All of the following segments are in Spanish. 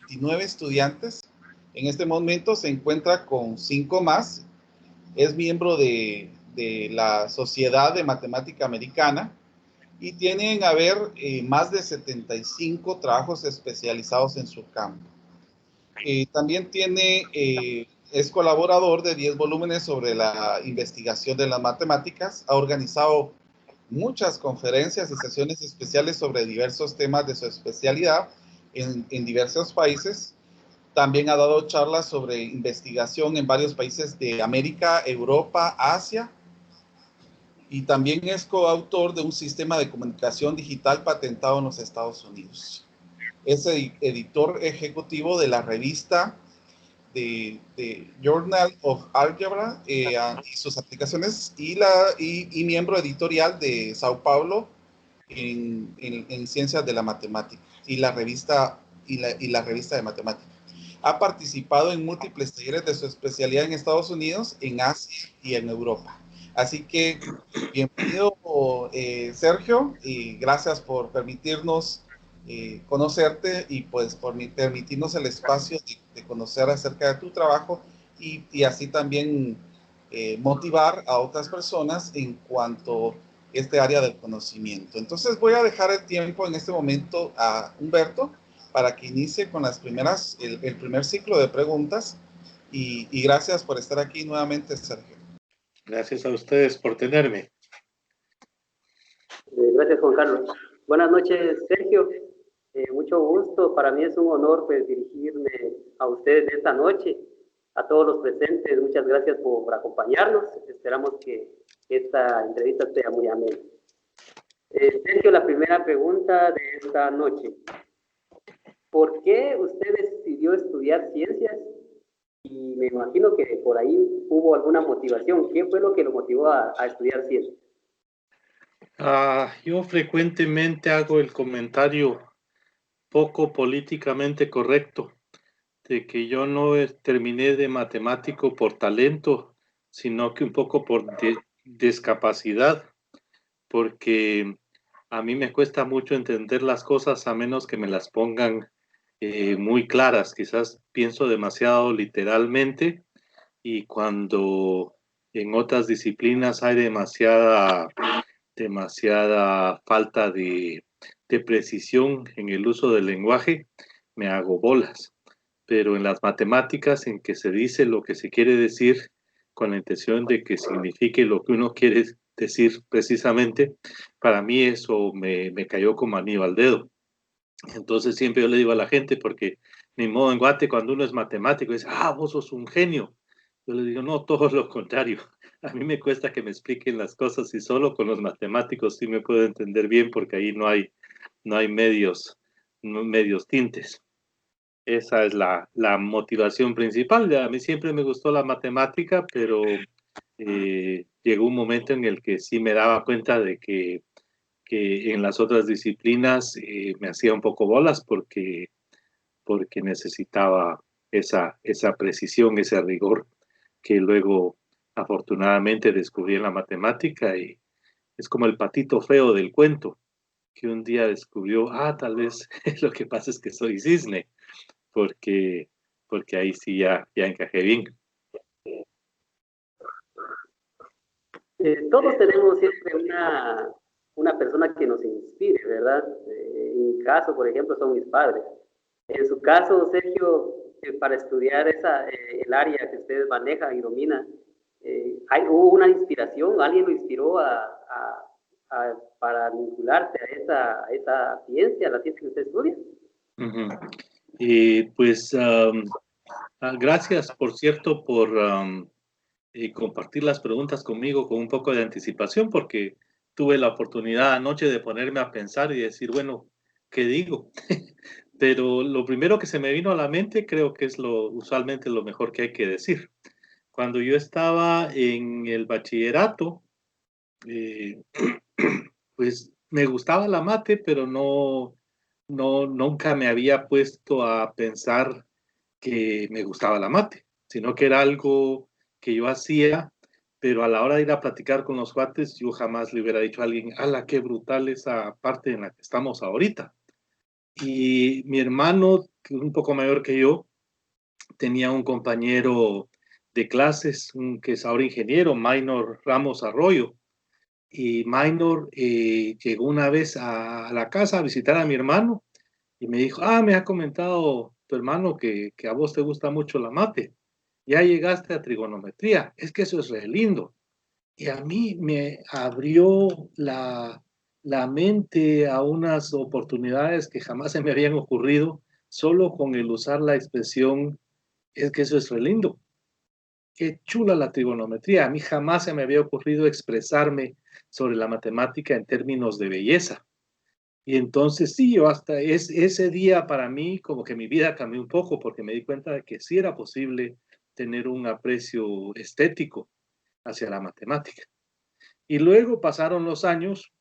29 estudiantes. En este momento se encuentra con 5 más. Es miembro de la Sociedad de Matemática Americana y tienen a ver más de 75 trabajos especializados en su campo. También es colaborador de 10 volúmenes sobre la investigación de las matemáticas. Ha organizado muchas conferencias y sesiones especiales sobre diversos temas de su especialidad en diversos países. También ha dado charlas sobre investigación en varios países de América, Europa, Asia. Y también es coautor de un sistema de comunicación digital patentado en los Estados Unidos. Es editor ejecutivo de la revista de Journal of Algebra y sus aplicaciones y miembro editorial de Sao Paulo en Ciencias de la Matemática y la revista de Matemática. Ha participado en múltiples talleres de su especialidad en Estados Unidos, en Asia y en Europa. Así que bienvenido, Sergio, y gracias por permitirnos conocerte y pues por permitirnos el espacio de conocer acerca de tu trabajo y así también motivar a otras personas en cuanto a este área del conocimiento. Entonces voy a dejar el tiempo en este momento a Humberto para que inicie con el primer ciclo de preguntas y gracias por estar aquí nuevamente, Sergio. Gracias a ustedes por tenerme. Gracias, Juan Carlos. Buenas noches, Sergio. Mucho gusto. Para mí es un honor pues, dirigirme a ustedes esta noche. A todos los presentes, muchas gracias por acompañarnos. Esperamos que esta entrevista sea muy amena. Sergio, la primera pregunta de esta noche. ¿Por qué usted decidió estudiar ciencias? Y me imagino que por ahí hubo alguna motivación. ¿Qué fue lo que lo motivó a estudiar ciencias? Yo frecuentemente hago el comentario poco políticamente correcto de que yo no terminé de matemático por talento, sino que un poco por discapacidad, porque a mí me cuesta mucho entender las cosas a menos que me las pongan muy claras. Quizás pienso demasiado literalmente y cuando en otras disciplinas hay demasiada falta de precisión en el uso del lenguaje, me hago bolas. Pero en las matemáticas, en que se dice lo que se quiere decir con la intención de que signifique lo que uno quiere decir precisamente, para mí eso me cayó como anillo al dedo. Entonces siempre yo le digo a la gente, porque ni modo en Guate cuando uno es matemático, dice, vos sos un genio. Yo le digo, no, todo lo contrario. A mí me cuesta que me expliquen las cosas y solo con los matemáticos sí me puedo entender bien porque ahí no hay medios tintes. Esa es la motivación principal. A mí siempre me gustó la matemática, pero llegó un momento en el que sí me daba cuenta de que en las otras disciplinas me hacía un poco bolas porque necesitaba esa precisión, ese rigor que luego afortunadamente descubrí en la matemática y es como el patito feo del cuento que un día descubrió, tal vez lo que pasa es que soy cisne, porque ahí sí ya encajé bien. Todos tenemos siempre una persona que nos inspire, ¿verdad? En mi caso, por ejemplo, son mis padres. En su caso, Sergio, para estudiar el área que ustedes manejan y dominan, ¿hubo una inspiración? ¿Alguien lo inspiró para vincularte a esa ciencia, a la ciencia que usted estudia? Pues gracias, por cierto, por compartir las preguntas conmigo con un poco de anticipación, porque tuve la oportunidad anoche de ponerme a pensar y decir, bueno, ¿qué digo? Pero lo primero que se me vino a la mente creo que es usualmente lo mejor que hay que decir. Cuando yo estaba en el bachillerato, pues me gustaba la mate, pero nunca me había puesto a pensar que me gustaba la mate, sino que era algo que yo hacía, pero a la hora de ir a platicar con los cuates, yo jamás le hubiera dicho a alguien, qué brutal esa parte en la que estamos ahorita. Y mi hermano un poco mayor que yo, tenía un compañero de clases, que es ahora ingeniero, Minor Ramos Arroyo. Y Minor llegó una vez a la casa a visitar a mi hermano y me dijo, me ha comentado tu hermano que a vos te gusta mucho la mate. Ya llegaste a trigonometría, es que eso es re lindo. Y a mí me abrió la mente a unas oportunidades que jamás se me habían ocurrido solo con el usar la expresión, es que eso es re lindo. Qué chula la trigonometría. A mí jamás se me había ocurrido expresarme sobre la matemática en términos de belleza. Y entonces sí, yo hasta ese día para mí como que mi vida cambió un poco porque me di cuenta de que sí era posible tener un aprecio estético hacia la matemática. Y luego pasaron los años,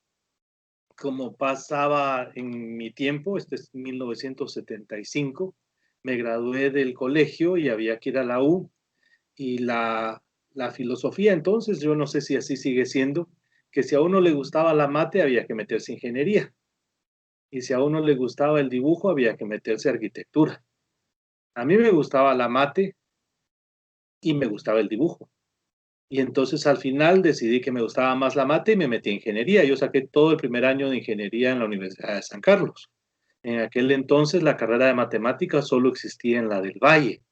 como pasaba en mi tiempo, este es 1975, me gradué del colegio y había que ir a la U, y la filosofía entonces, yo no sé si así sigue siendo, que si a uno le gustaba la mate había que meterse en ingeniería, y si a uno le gustaba el dibujo había que meterse a arquitectura. A mí me gustaba la mate y me gustaba el dibujo. Y entonces al final decidí que me gustaba más la mate y me metí en ingeniería. Yo saqué todo el primer año de ingeniería en la Universidad de San Carlos. En aquel entonces la carrera de matemáticas solo existía en la del Valle.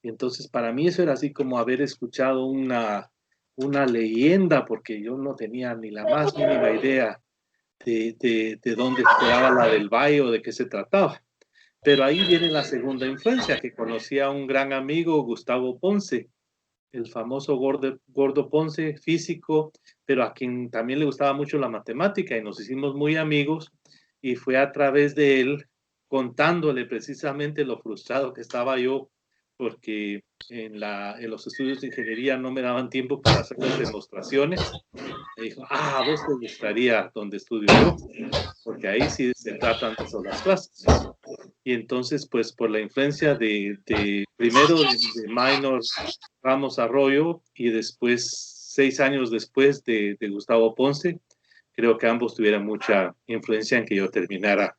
Y entonces para mí eso era así como haber escuchado una leyenda, porque yo no tenía ni la más mínima idea de dónde quedaba la del Valle o de qué se trataba. Pero ahí viene la segunda influencia, que conocí a un gran amigo, Gustavo Ponce, el famoso Gordo Ponce, físico, pero a quien también le gustaba mucho la matemática y nos hicimos muy amigos, y fue a través de él, contándole precisamente lo frustrado que estaba yo, porque en los estudios de ingeniería no me daban tiempo para hacer las demostraciones. Me dijo, a vos te gustaría donde estudio yo, porque ahí sí se tratan todas las clases. Y entonces, pues por la influencia primero de Minor Ramos Arroyo y después, 6 años después de Gustavo Ponce, creo que ambos tuvieron mucha influencia en que yo terminara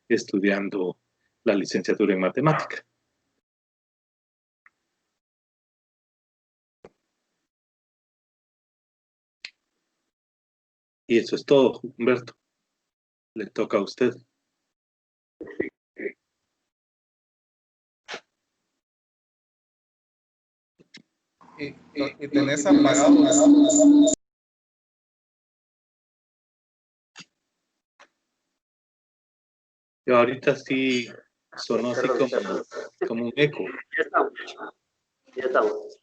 estudiando la licenciatura en matemática. Y eso es todo, Humberto. Le toca a usted. Y tenés apagados. Yo ahorita sí sonó así como un eco. Ya estamos.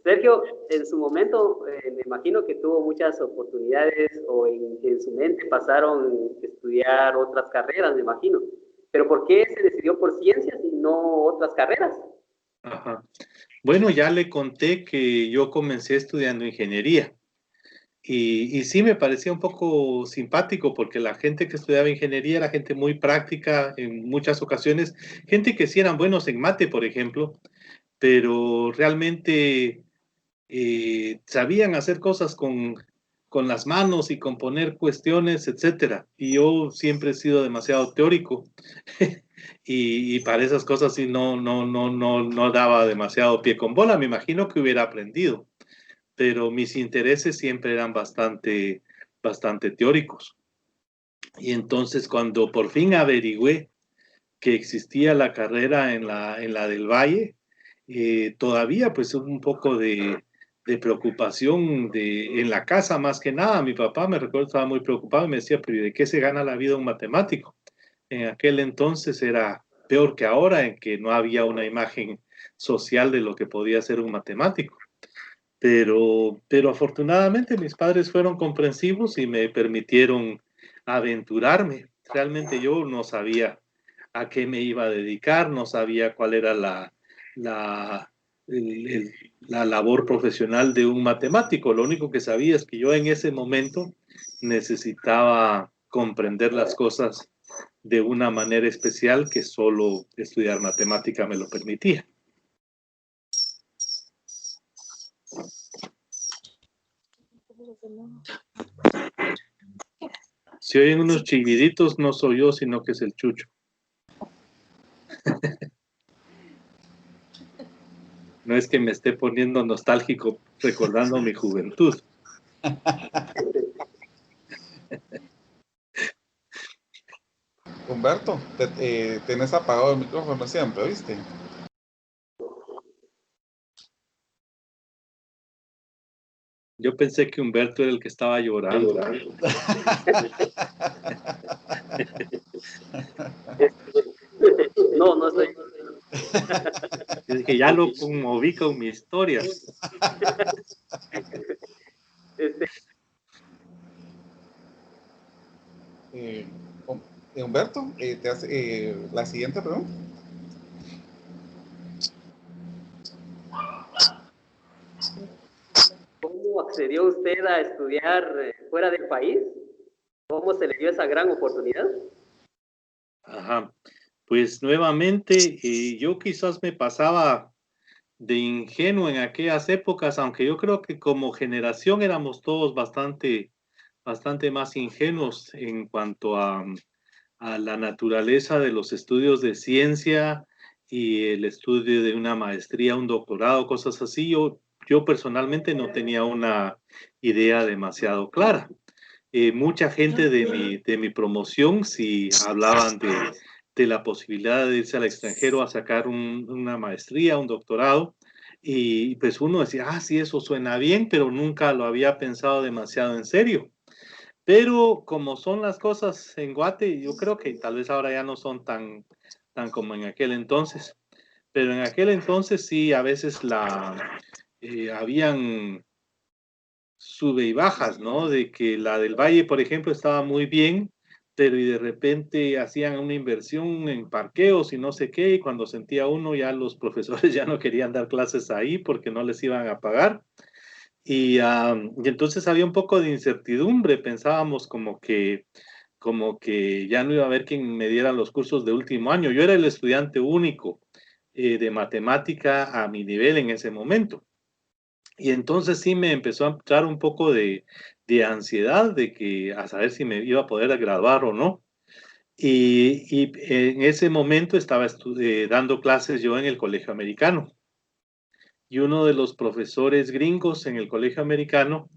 Sergio, en su momento me imagino que tuvo muchas oportunidades o en su mente pasaron estudiar otras carreras, me imagino. Pero ¿por qué se decidió por ciencias y no otras carreras? Ajá. Bueno, ya le conté que yo comencé estudiando ingeniería y sí me parecía un poco simpático porque la gente que estudiaba ingeniería era gente muy práctica en muchas ocasiones, gente que sí eran buenos en mate, por ejemplo, pero realmente sabían hacer cosas con las manos y componer cuestiones, etcétera. Y yo siempre he sido demasiado teórico y para esas cosas sí no daba demasiado pie con bola. Me imagino que hubiera aprendido, pero mis intereses siempre eran bastante teóricos. Y entonces cuando por fin averigüé que existía la carrera en la del Valle, todavía pues un poco de preocupación en la casa más que nada. Mi papá, me recuerdo, estaba muy preocupado y me decía, pero ¿de qué se gana la vida un matemático? En aquel entonces era peor que ahora, en que no había una imagen social de lo que podía ser un matemático. Pero afortunadamente mis padres fueron comprensivos y me permitieron aventurarme. Realmente yo no sabía a qué me iba a dedicar, no sabía cuál era la, la labor profesional de un matemático. Lo único que sabía es que yo en ese momento necesitaba comprender las cosas de una manera especial que solo estudiar matemática me lo permitía. Si oyen unos chilliditos, no soy yo, sino que es el chucho. No es que me esté poniendo nostálgico recordando mi juventud. Humberto, tenés apagado el micrófono siempre, ¿viste? Yo pensé que Humberto era el que estaba llorando. No, no estoy. Yo dije, ya lo conmoví con mi historia. Humberto, te hace la siguiente pregunta. ¿Cómo accedió usted a estudiar fuera del país? ¿Cómo se le dio esa gran oportunidad? Ajá. Pues nuevamente, yo quizás me pasaba de ingenuo en aquellas épocas, aunque yo creo que como generación éramos todos bastante más ingenuos en cuanto a la naturaleza de los estudios de ciencia y el estudio de una maestría, un doctorado, cosas así. Yo personalmente no tenía una idea demasiado clara. Mucha gente de mi promoción sí hablaban de la posibilidad de irse al extranjero a sacar una maestría, un doctorado, y pues uno decía, ah, sí, eso suena bien, pero nunca lo había pensado demasiado en serio. Pero como son las cosas en Guate, yo creo que tal vez ahora ya no son tan como en aquel entonces, pero en aquel entonces sí, a veces habían sube y bajas, ¿no? De que la del Valle, por ejemplo, estaba muy bien, pero y de repente hacían una inversión en parqueos y no sé qué, y cuando sentía uno ya los profesores ya no querían dar clases ahí porque no les iban a pagar. Y entonces había un poco de incertidumbre, pensábamos como que ya no iba a haber quien me diera los cursos de último año. Yo era el estudiante único de matemática a mi nivel en ese momento. Y entonces sí me empezó a entrar un poco de ansiedad de que a saber si me iba a poder graduar o no. Y en ese momento estaba dando clases yo en el colegio americano. Y uno de los profesores gringos en el colegio americano,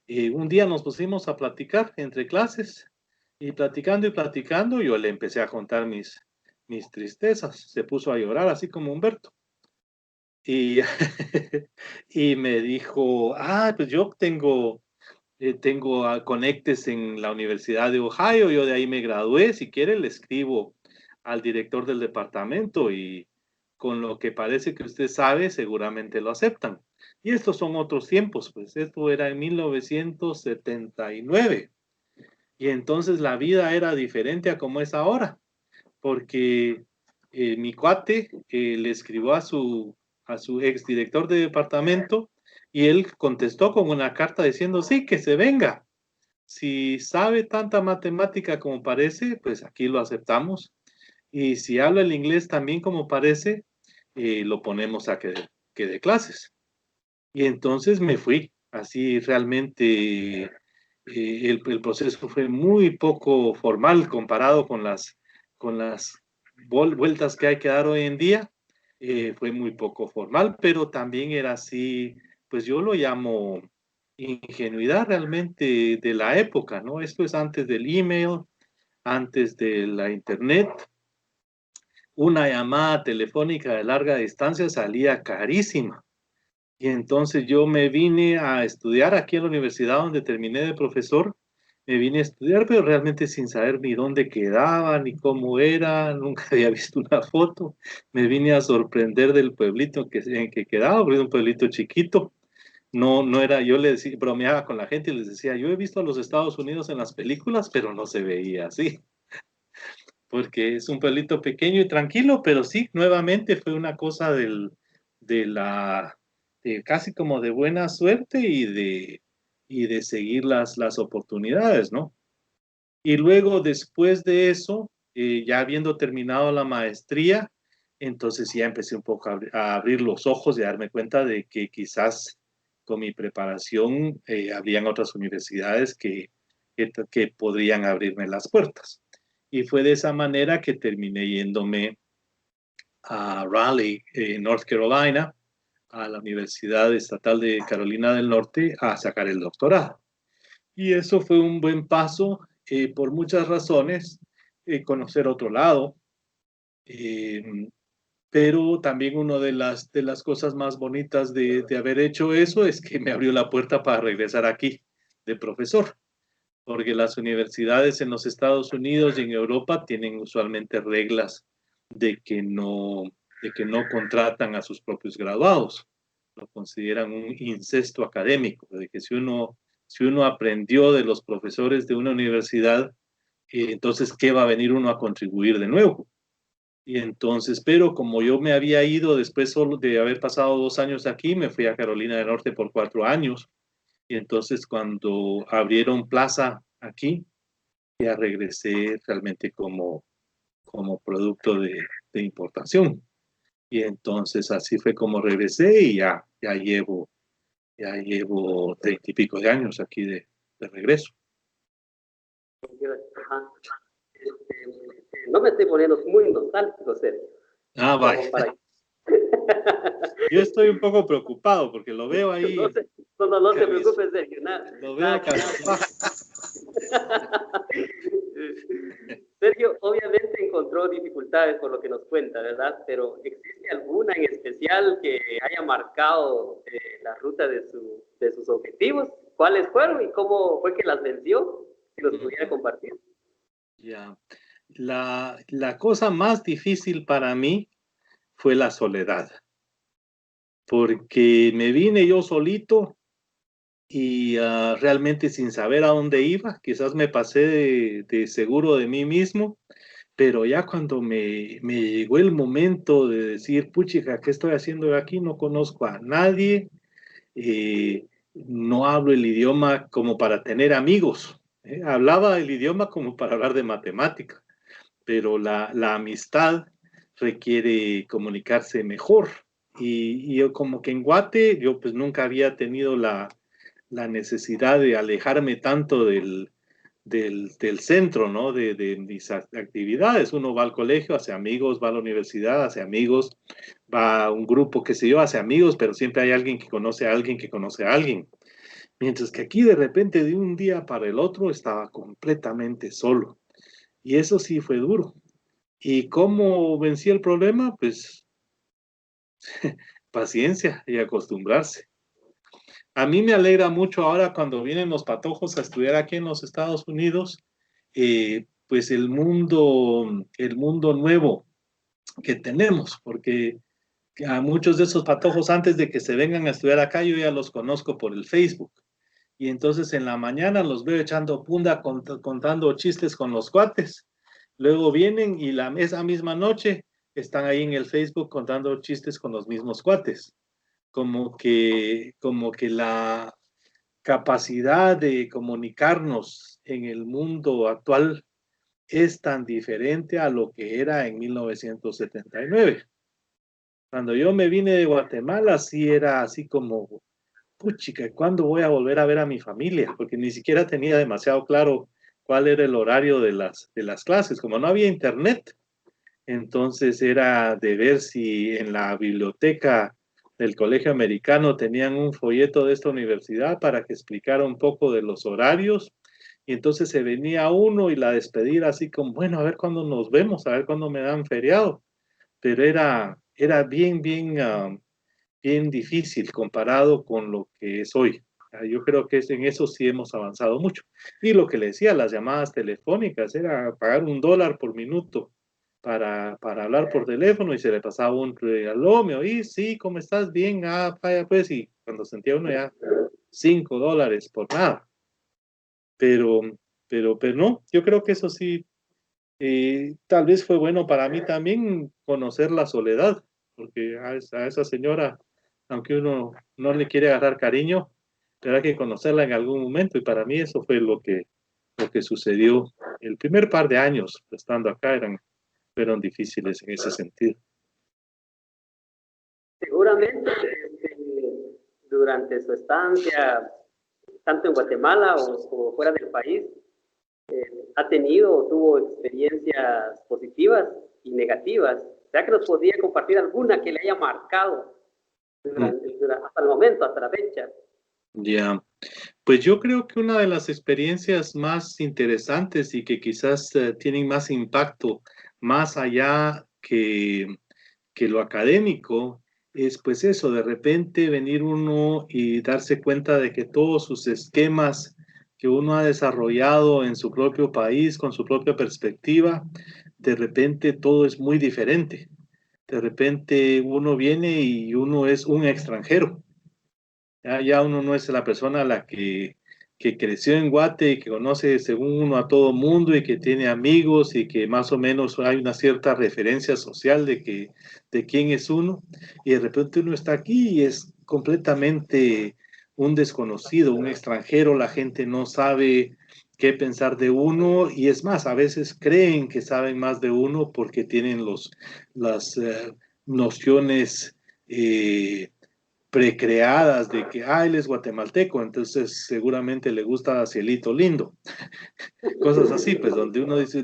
un día nos pusimos a platicar entre clases y platicando, yo le empecé a contar mis tristezas. Se puso a llorar así como Humberto. Y, y me dijo, pues yo tengo conectes en la Universidad de Ohio, yo de ahí me gradué, si quiere le escribo al director del departamento y con lo que parece que usted sabe, seguramente lo aceptan. Y estos son otros tiempos, pues esto era en 1979. Y entonces la vida era diferente a como es ahora, porque mi cuate le escribió a su exdirector de departamento y él contestó con una carta diciendo, sí, que se venga. Si sabe tanta matemática como parece, pues aquí lo aceptamos. Y si habla el inglés también como parece, lo ponemos a que dé clases. Y entonces me fui. Así realmente el proceso fue muy poco formal comparado con las vueltas que hay que dar hoy en día. Fue muy poco formal, pero también era así, pues yo lo llamo ingenuidad realmente de la época, ¿no? Esto es antes del email, antes de la internet. Una llamada telefónica de larga distancia salía carísima. Y entonces yo me vine a estudiar aquí en la universidad donde terminé de profesor. Me vine a estudiar, pero realmente sin saber ni dónde quedaba, ni cómo era, nunca había visto una foto. Me vine a sorprender del pueblito en que quedaba, porque era un pueblito chiquito. No era, yo le decía, bromeaba con la gente y les decía, yo he visto a los Estados Unidos en las películas, pero no se veía así, porque es un pueblito pequeño y tranquilo, pero sí, nuevamente fue una cosa de la, casi como de buena suerte y de seguir las oportunidades, ¿no? Y luego, después de eso, ya habiendo terminado la maestría, entonces ya empecé un poco a abrir los ojos y a darme cuenta de que quizás con mi preparación habrían otras universidades que podrían abrirme las puertas. Y fue de esa manera que terminé yéndome a Raleigh, North Carolina, a la Universidad Estatal de Carolina del Norte, a sacar el doctorado. Y eso fue un buen paso por muchas razones, conocer otro lado, pero también una de las cosas más bonitas de haber hecho eso es que me abrió la puerta para regresar aquí de profesor, porque las universidades en los Estados Unidos y en Europa tienen usualmente reglas de que no contratan a sus propios graduados. Lo consideran un incesto académico, de que si uno aprendió de los profesores de una universidad, entonces, ¿qué va a venir uno a contribuir de nuevo? Y entonces, pero como yo me había ido después solo de haber pasado 2 años aquí, me fui a Carolina del Norte por 4 años. Y entonces cuando abrieron plaza aquí, ya regresé realmente como producto de importación. Y entonces así fue como regresé y ya llevo 30 y pico de años aquí de regreso. No me estoy poniendo muy nostálgico, Sergio. Ah, vaya. Yo estoy un poco preocupado porque lo veo ahí. No te preocupes, Sergio. Lo veo Sergio, obviamente encontró dificultades por lo que nos cuenta, ¿verdad? Pero ¿existe alguna en especial que haya marcado la ruta de sus objetivos? ¿Cuáles fueron y cómo fue que las venció? Si los pudiera compartir. Ya. La cosa más difícil para mí fue la soledad, porque me vine yo solito y realmente sin saber a dónde iba. Quizás me pasé de seguro de mí mismo, pero ya cuando me llegó el momento de decir, puchica, ¿qué estoy haciendo aquí? No conozco a nadie, no hablo el idioma como para tener amigos. Hablaba el idioma como para hablar de matemática, pero la amistad requiere comunicarse mejor. Y yo como que en Guate, yo pues nunca había tenido la necesidad de alejarme tanto del centro, ¿no? De mis actividades. Uno va al colegio, hace amigos, va a la universidad, hace amigos, va a un grupo, qué sé yo, hace amigos, pero siempre hay alguien que conoce a alguien que conoce a alguien. Mientras que aquí de repente, de un día para el otro, estaba completamente solo. Y eso sí fue duro. ¿Y cómo vencí el problema? Pues paciencia y acostumbrarse. A mí me alegra mucho ahora cuando vienen los patojos a estudiar aquí en los Estados Unidos, pues el mundo nuevo que tenemos, porque a muchos de esos patojos antes de que se vengan a estudiar acá, yo ya los conozco por el Facebook. Y entonces en la mañana los veo echando punta, contando chistes con los cuates. Luego vienen y esa misma noche están ahí en el Facebook contando chistes con los mismos cuates. Como que la capacidad de comunicarnos en el mundo actual es tan diferente a lo que era en 1979. Cuando yo me vine de Guatemala, sí era así como, puchica, ¿cuándo voy a volver a ver a mi familia? Porque ni siquiera tenía demasiado claro cuál era el horario de las clases. Como no había internet, entonces era de ver si en la biblioteca del Colegio Americano tenían un folleto de esta universidad para que explicara un poco de los horarios. Y entonces se venía uno y la despedida así como, bueno, a ver cuándo nos vemos, a ver cuándo me dan feriado. Pero era bien difícil comparado con lo que es hoy. Yo creo que en eso sí hemos avanzado mucho. Y lo que le decía, las llamadas telefónicas, era pagar $1 por minuto para hablar por teléfono y se le pasaba un aló, ¿me oís? Sí, ¿cómo estás? Bien, vaya pues, y cuando sentía uno ya $5 por nada. Pero no, yo creo que eso sí, tal vez fue bueno para mí también conocer la soledad, porque a esa señora, aunque uno no le quiere agarrar cariño, tendrá que conocerla en algún momento, y para mí eso fue lo que sucedió. El primer par de años estando acá fueron difíciles en ese sentido. Seguramente durante su estancia, tanto en Guatemala o fuera del país, ha tenido o tuvo experiencias positivas y negativas ¿Será que nos podría compartir alguna que le haya marcado hasta el momento, hasta la fecha? Ya, pues yo creo que una de las experiencias más interesantes y que quizás tienen más impacto más allá que lo académico es pues eso, de repente venir uno y darse cuenta de que todos sus esquemas que uno ha desarrollado en su propio país, con su propia perspectiva, de repente todo es muy diferente. De repente uno viene y uno es un extranjero. Ya uno no es la persona a la que creció en Guate y que conoce según uno a todo mundo y que tiene amigos y que más o menos hay una cierta referencia social de quién es uno. Y de repente uno está aquí y es completamente un desconocido, un extranjero, la gente no sabe qué pensar de uno y es más, a veces creen que saben más de uno porque tienen las nociones precreadas de que, él es guatemalteco, entonces seguramente le gusta Cielito Lindo. Cosas así, pues donde uno dice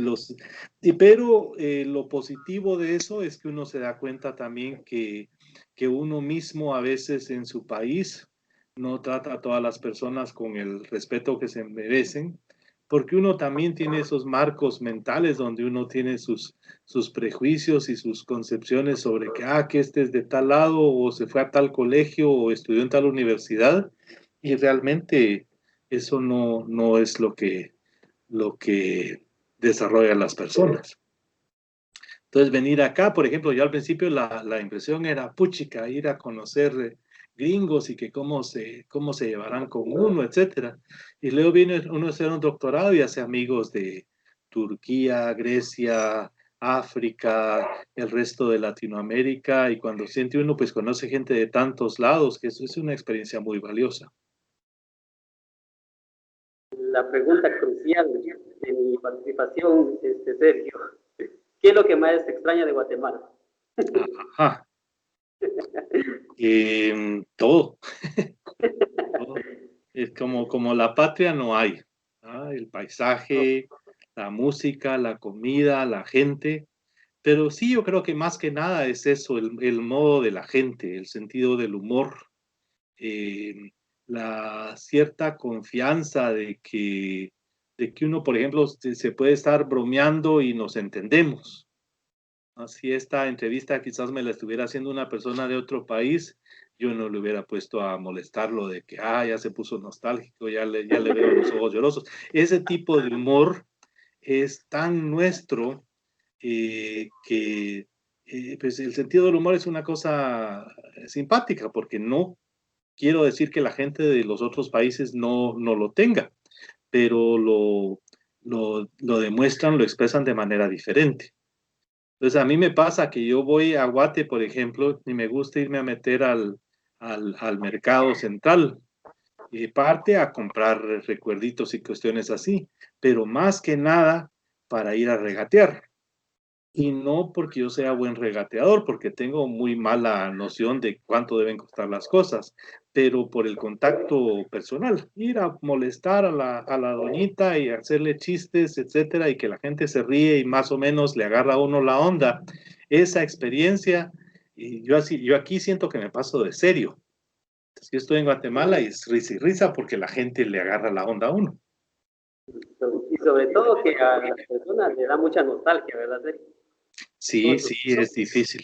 pero lo positivo de eso es que uno se da cuenta también que uno mismo a veces en su país no trata a todas las personas con el respeto que se merecen, porque uno también tiene esos marcos mentales donde uno tiene sus prejuicios y sus concepciones sobre que este es de tal lado o se fue a tal colegio o estudió en tal universidad y realmente eso no es lo que desarrollan las personas. Entonces, venir acá, por ejemplo, yo al principio la impresión era, puchica, ir a conocer gringos y que cómo se llevarán con uno, etcétera. Y luego viene uno a hacer un doctorado y hace amigos de Turquía, Grecia, África, el resto de Latinoamérica, y cuando siente uno, pues conoce gente de tantos lados, que eso es una experiencia muy valiosa. La pregunta crucial de mi participación, Sergio, ¿qué es lo que más extraña de Guatemala? Ajá. Todo. Todo. Es como la patria no hay. El paisaje, la música, la comida, la gente. Pero sí, yo creo que más que nada es eso, el modo de la gente, el sentido del humor, la cierta confianza de que uno, por ejemplo, se puede estar bromeando y nos entendemos. Si esta entrevista quizás me la estuviera haciendo una persona de otro país, yo no le hubiera puesto a molestarlo de que, ya se puso nostálgico, ya le veo los ojos llorosos. Ese tipo de humor es tan nuestro que pues el sentido del humor es una cosa simpática, porque no quiero decir que la gente de los otros países no lo tenga, pero lo demuestran, lo expresan de manera diferente. Entonces, a mí me pasa que yo voy a Guate, por ejemplo, y me gusta irme a meter al mercado central, parte a comprar recuerditos y cuestiones así, pero más que nada para ir a regatear. Y no porque yo sea buen regateador, porque tengo muy mala noción de cuánto deben costar las cosas, pero por el contacto personal, ir a molestar a la doñita y hacerle chistes, etcétera, y que la gente se ríe y más o menos le agarra a uno la onda. Esa experiencia, y yo aquí siento que me paso de serio. Entonces, yo estoy en Guatemala y es risa y risa porque la gente le agarra la onda a uno. Y sobre todo que a las personas le da mucha nostalgia, ¿verdad, Sergio? Sí, es difícil.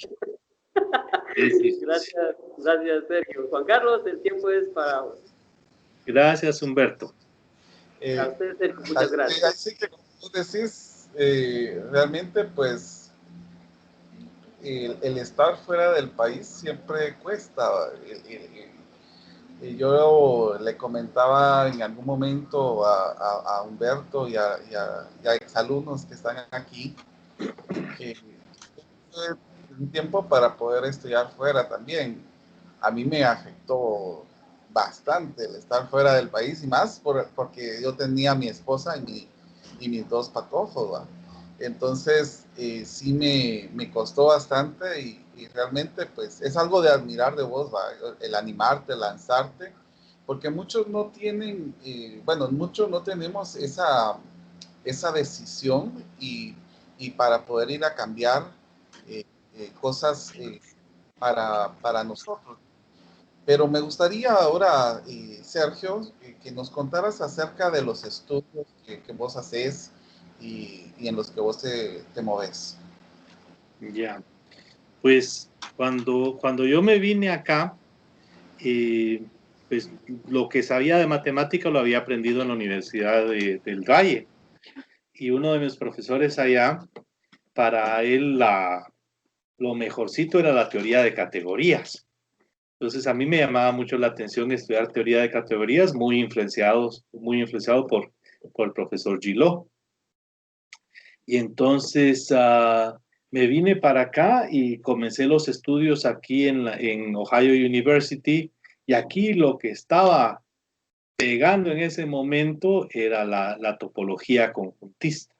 Es difícil. Gracias, Sergio. Juan Carlos, el tiempo es para vos. Gracias, Humberto. A usted, Sergio, muchas gracias. Así que, como tú decís, realmente, pues, el estar fuera del país siempre cuesta. Yo le comentaba en algún momento a Humberto y a exalumnos que están aquí que un tiempo para poder estudiar fuera también. A mí me afectó bastante el estar fuera del país y más porque yo tenía a mi esposa y mis dos patojos, ¿va? Entonces sí me costó bastante y realmente pues es algo de admirar de vos, ¿va? El animarte, lanzarte, porque muchos no tienen, muchos no tenemos esa decisión y para poder ir a cambiar cosas para nosotros. Pero me gustaría ahora, Sergio, que nos contaras acerca de los estudios que vos haces y en los que vos te moves. Ya, pues cuando yo me vine acá, pues lo que sabía de matemática lo había aprendido en la Universidad del Valle. Y uno de mis profesores allá, para él lo mejorcito era la teoría de categorías. Entonces a mí me llamaba mucho la atención estudiar teoría de categorías, muy influenciado por el profesor Gillot. Y entonces me vine para acá y comencé los estudios aquí en Ohio University. Y aquí lo que estaba pegando en ese momento era la topología conjuntista.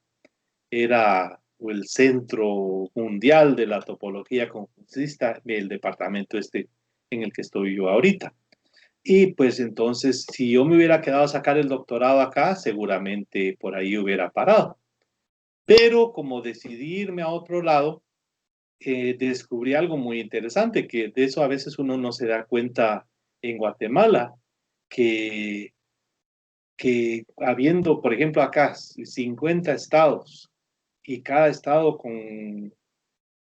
Era el centro mundial de la topología conjuntista, el departamento en el que estoy yo ahorita. Y pues entonces, si yo me hubiera quedado a sacar el doctorado acá, seguramente por ahí hubiera parado. Pero como decidí irme a otro lado, descubrí algo muy interesante, que de eso a veces uno no se da cuenta en Guatemala, que habiendo, por ejemplo, acá 50 estados y cada estado con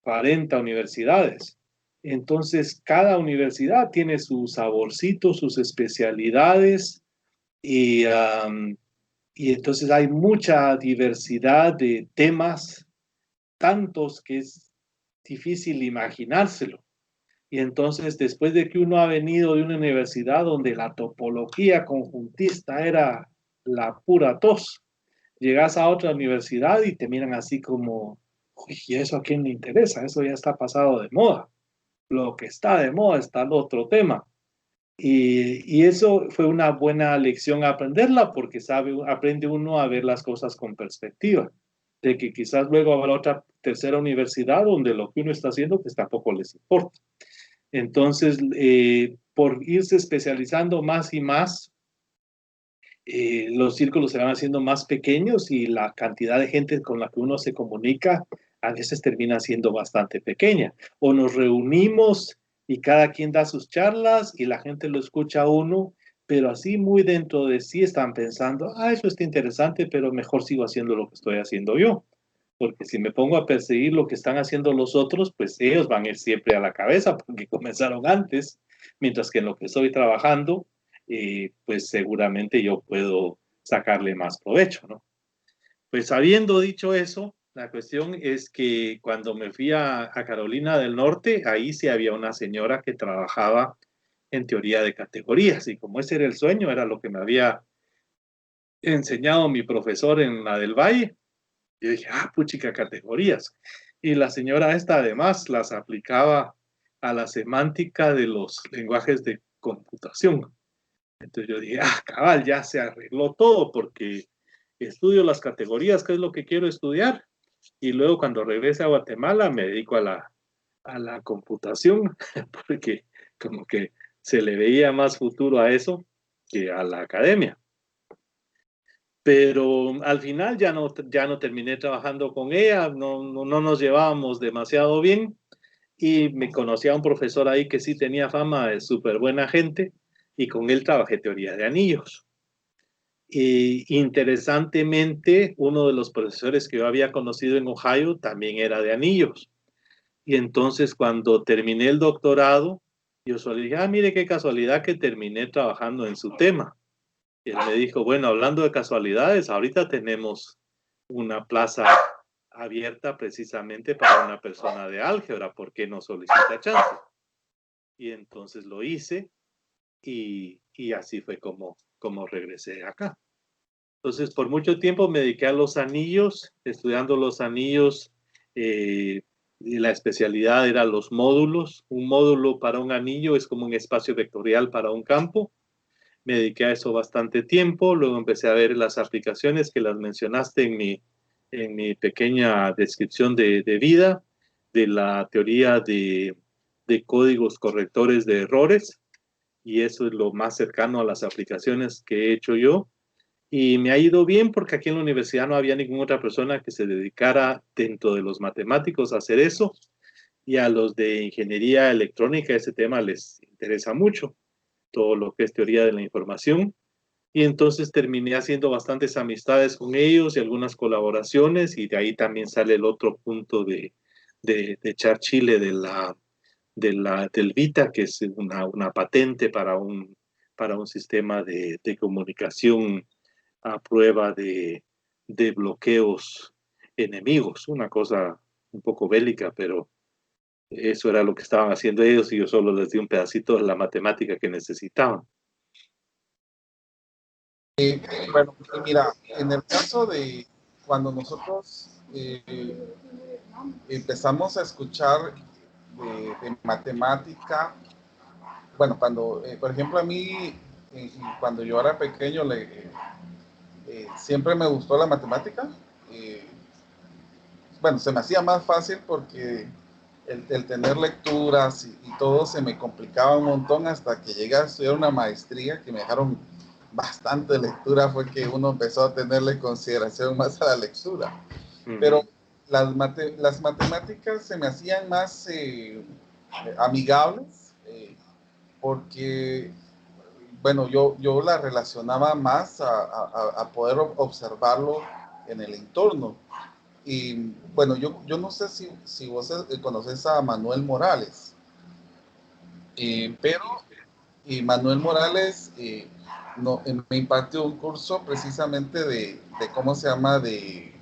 40 universidades. Entonces, cada universidad tiene su saborcito, sus especialidades y entonces hay mucha diversidad de temas, tantos que es difícil imaginárselo. Y entonces, después de que uno ha venido de una universidad donde la topología conjuntista era la pura tos, llegas a otra universidad y te miran así como, uy, ¿y eso a quién le interesa? Eso ya está pasado de moda. Lo que está de moda está el otro tema. Y eso fue una buena lección a aprenderla porque aprende uno a ver las cosas con perspectiva. De que quizás luego habrá otra tercera universidad donde lo que uno está haciendo pues tampoco les importa. Entonces, por irse especializando más y más, los círculos se van haciendo más pequeños y la cantidad de gente con la que uno se comunica a veces termina siendo bastante pequeña. O nos reunimos y cada quien da sus charlas y la gente lo escucha a uno, pero así muy dentro de sí están pensando, eso está interesante, pero mejor sigo haciendo lo que estoy haciendo yo. Porque si me pongo a perseguir lo que están haciendo los otros, pues ellos van a ir siempre a la cabeza porque comenzaron antes, mientras que en lo que estoy trabajando, pues seguramente yo puedo sacarle más provecho, ¿no? Pues habiendo dicho eso, la cuestión es que cuando me fui a Carolina del Norte, ahí sí había una señora que trabajaba en teoría de categorías y como ese era el sueño, era lo que me había enseñado mi profesor en la del Valle. Yo dije, puchica, categorías. Y la señora esta además las aplicaba a la semántica de los lenguajes de computación. Entonces yo dije, cabal, ya se arregló todo porque estudio las categorías, que es lo que quiero estudiar. Y luego cuando regrese a Guatemala me dedico a la computación, porque como que se le veía más futuro a eso que a la academia. Pero al final ya no terminé trabajando con ella, no nos llevábamos demasiado bien y me conocí a un profesor ahí que sí tenía fama de súper buena gente y con él trabajé teoría de anillos. Y interesantemente, uno de los profesores que yo había conocido en Ohio también era de anillos. Y entonces cuando terminé el doctorado, yo solo dije, mire qué casualidad que terminé trabajando en su tema. Y él me dijo, bueno, hablando de casualidades, ahorita tenemos una plaza abierta precisamente para una persona de álgebra, ¿por qué no solicita chance? Y entonces lo hice y así fue como regresé acá. Entonces, por mucho tiempo me dediqué a los anillos, estudiando los anillos, y la especialidad era los módulos. Un módulo para un anillo es como un espacio vectorial para un campo. Me dediqué a eso bastante tiempo, luego empecé a ver las aplicaciones que las mencionaste en mi pequeña descripción de vida, de la teoría de códigos correctores de errores, y eso es lo más cercano a las aplicaciones que he hecho yo. Y me ha ido bien porque aquí en la universidad no había ninguna otra persona que se dedicara dentro de los matemáticos a hacer eso. y a los de ingeniería electrónica ese tema les interesa mucho, todo lo que es teoría de la información. Y entonces terminé haciendo bastantes amistades con ellos y algunas colaboraciones, y de ahí también sale el otro punto de echar chile del Vita, que es una patente para un sistema de comunicación a prueba de bloqueos enemigos, una cosa un poco bélica, pero eso era lo que estaban haciendo ellos y yo solo les di un pedacito de la matemática que necesitaban. Bueno, mira, en el caso de cuando nosotros empezamos a escuchar de matemática, bueno, cuando, por ejemplo, a mí, cuando yo era pequeño, siempre me gustó la matemática. eh, bueno, se me hacía más fácil porque el tener lecturas y todo se me complicaba un montón hasta que llegué a estudiar una maestría que me dejaron bastante lectura, fue que uno empezó a tenerle consideración más a la lectura. Pero las matemáticas se me hacían más amigables porque, bueno, yo la relacionaba más a poder observarlo en el entorno. Y bueno, yo no sé si vos conoces a Manuel Morales, pero Manuel Morales no, me impartió un curso precisamente de cómo se llama, de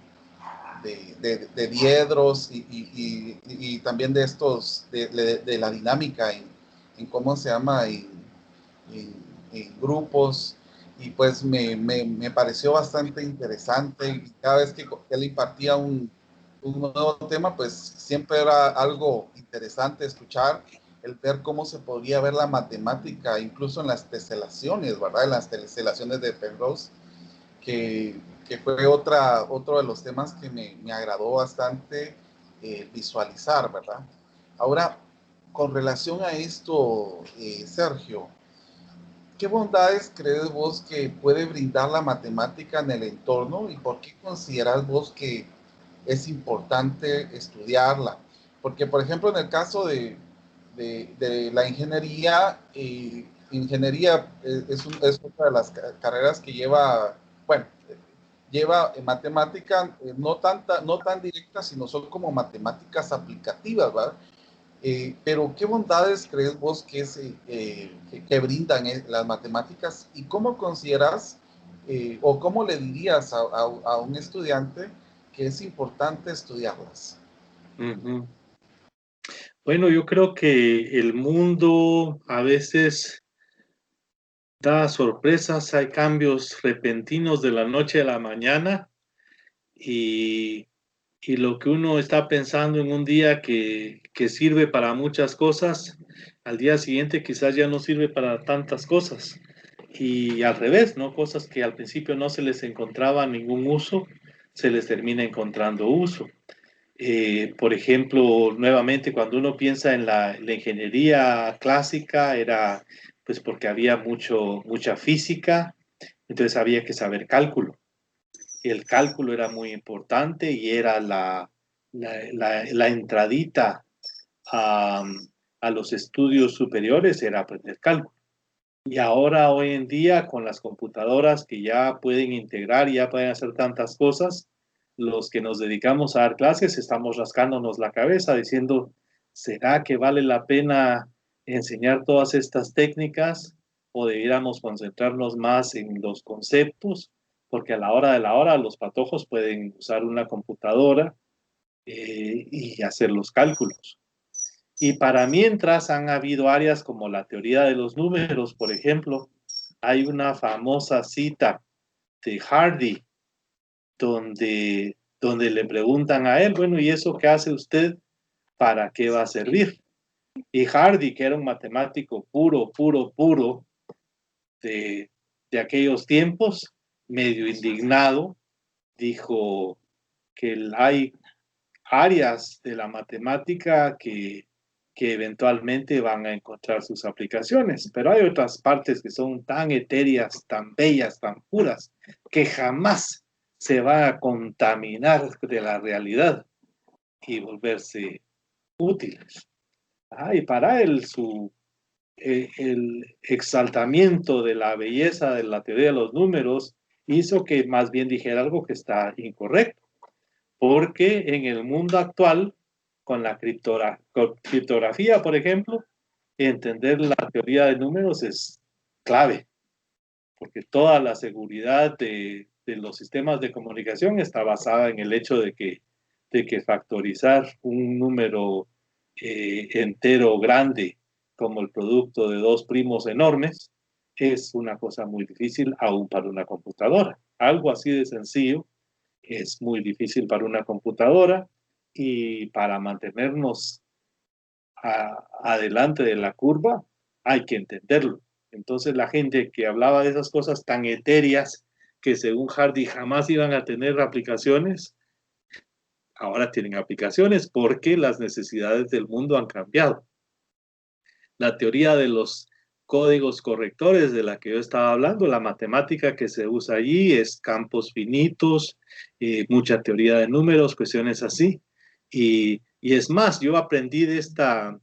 diedros y también de estos, de la dinámica en cómo se llama, en grupos. Y pues me pareció bastante interesante y cada vez que él impartía un nuevo tema, pues siempre era algo interesante escuchar, el ver cómo se podía ver la matemática, incluso en las teselaciones, ¿verdad? En las teselaciones de Penrose, que fue otro de los temas que me agradó bastante visualizar, ¿verdad? Ahora, con relación a esto, Sergio, ¿qué bondades crees vos que puede brindar la matemática en el entorno y por qué consideras vos que es importante estudiarla? Porque, por ejemplo, en el caso de la ingeniería, ingeniería es otra de las carreras que lleva, bueno, lleva matemática no tan directa, sino son como matemáticas aplicativas, ¿verdad? Pero ¿qué bondades crees vos que brindan las matemáticas y cómo consideras o cómo le dirías a un estudiante que es importante estudiarlas? Ujú. Bueno, yo creo que el mundo a veces da sorpresas, hay cambios repentinos de la noche a la mañana y, y lo que uno está pensando en un día que sirve para muchas cosas, al día siguiente quizás ya no sirve para tantas cosas. Y al revés, ¿no? Cosas que al principio no se les encontraba ningún uso, se les termina encontrando uso. Por ejemplo, nuevamente, cuando uno piensa en la ingeniería clásica, era pues porque había mucha física, entonces había que saber cálculo. Y el cálculo era muy importante y era la entradita a, a los estudios superiores, era aprender cálculo. Y ahora, hoy en día, con las computadoras que ya pueden integrar y ya pueden hacer tantas cosas, los que nos dedicamos a dar clases estamos rascándonos la cabeza diciendo, ¿será que vale la pena enseñar todas estas técnicas o debiéramos concentrarnos más en los conceptos? Porque a la hora de la hora los patojos pueden usar una computadora y hacer los cálculos. Y para mientras han habido áreas como la teoría de los números, por ejemplo, hay una famosa cita de Hardy donde le preguntan a él, bueno, ¿y eso qué hace usted? ¿Para qué va a servir? Y Hardy, que era un matemático puro de aquellos tiempos, medio indignado, dijo que hay áreas de la matemática que eventualmente van a encontrar sus aplicaciones, pero hay otras partes que son tan etéreas, tan bellas, tan puras, que jamás se va a contaminar de la realidad y volverse útiles. Y para él, el exaltamiento de la belleza de la teoría de los números hizo que más bien dijera algo que está incorrecto, porque en el mundo actual, con la criptografía, por ejemplo, entender la teoría de números es clave, porque toda la seguridad de los sistemas de comunicación está basada en el hecho de que factorizar un número entero grande como el producto de dos primos enormes es una cosa muy difícil aún para una computadora. Algo así de sencillo es muy difícil para una computadora, y para mantenernos adelante de la curva hay que entenderlo. Entonces la gente que hablaba de esas cosas tan etéreas que según Hardy jamás iban a tener aplicaciones, ahora tienen aplicaciones porque las necesidades del mundo han cambiado. La teoría de los códigos correctores de la que yo estaba hablando, la matemática que se usa allí es campos finitos, mucha teoría de números, cuestiones así. Y es más, yo aprendí de esta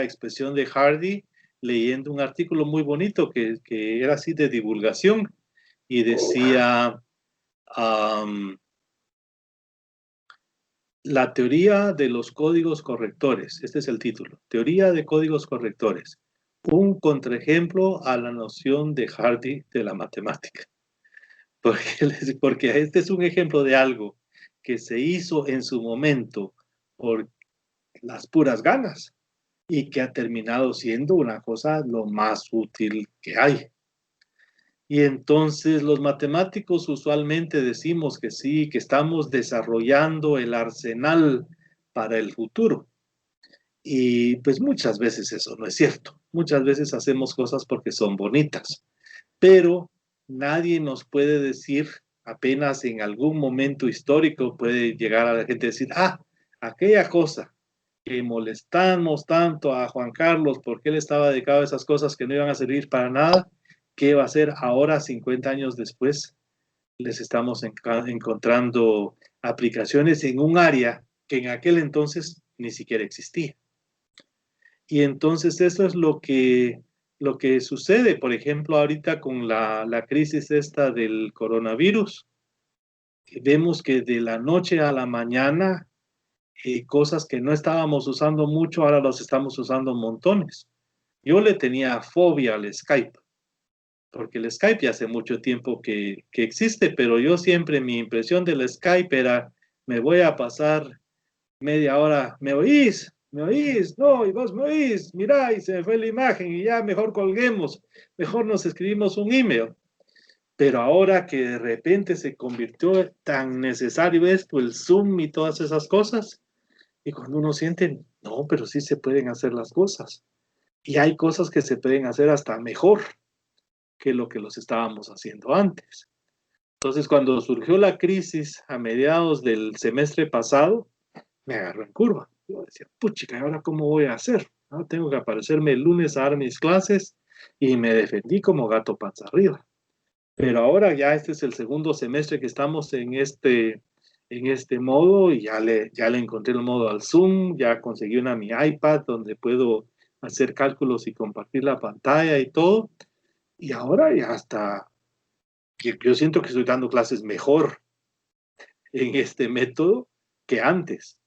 expresión de Hardy leyendo un artículo muy bonito que era así de divulgación y decía... la teoría de los códigos correctores, este es el título, teoría de códigos correctores, un contraejemplo a la noción de Hardy de la matemática. Porque este es un ejemplo de algo que se hizo en su momento por las puras ganas y que ha terminado siendo una cosa lo más útil que hay. Y entonces los matemáticos usualmente decimos que sí, que estamos desarrollando el arsenal para el futuro. Y pues muchas veces eso no es cierto. Muchas veces hacemos cosas porque son bonitas, pero nadie nos puede decir, apenas en algún momento histórico puede llegar a la gente a decir, aquella cosa que molestamos tanto a Juan Carlos porque él estaba dedicado a esas cosas que no iban a servir para nada, ¿qué va a hacer ahora, 50 años después? Les estamos encontrando aplicaciones en un área que en aquel entonces ni siquiera existía. Y entonces eso es lo que sucede, por ejemplo, ahorita con la crisis esta del coronavirus. Vemos que de la noche a la mañana, cosas que no estábamos usando mucho, ahora las estamos usando montones. Yo le tenía fobia al Skype, porque el Skype ya hace mucho tiempo que existe, pero yo siempre mi impresión del Skype era, me voy a pasar media hora, ¿me oís? ¿Me oís? No, y vos me oís, mirá, y se me fue la imagen, y ya mejor colguemos, mejor nos escribimos un email. Pero ahora que de repente se convirtió tan necesario esto, el Zoom y todas esas cosas, y cuando uno siente, no, pero sí se pueden hacer las cosas. Y hay cosas que se pueden hacer hasta mejor que lo que los estábamos haciendo antes. Entonces, cuando surgió la crisis a mediados del semestre pasado, me agarró en curva. Yo decía, puchica, ¿ahora cómo voy a hacer? ¿No? Tengo que aparecerme el lunes a dar mis clases, y me defendí como gato panza arriba. Pero ahora ya este es el segundo semestre que estamos en este modo, y ya le encontré el modo al Zoom, ya conseguí mi iPad donde puedo hacer cálculos y compartir la pantalla y todo. Y ahora ya está, yo siento que estoy dando clases mejor en este método que antes.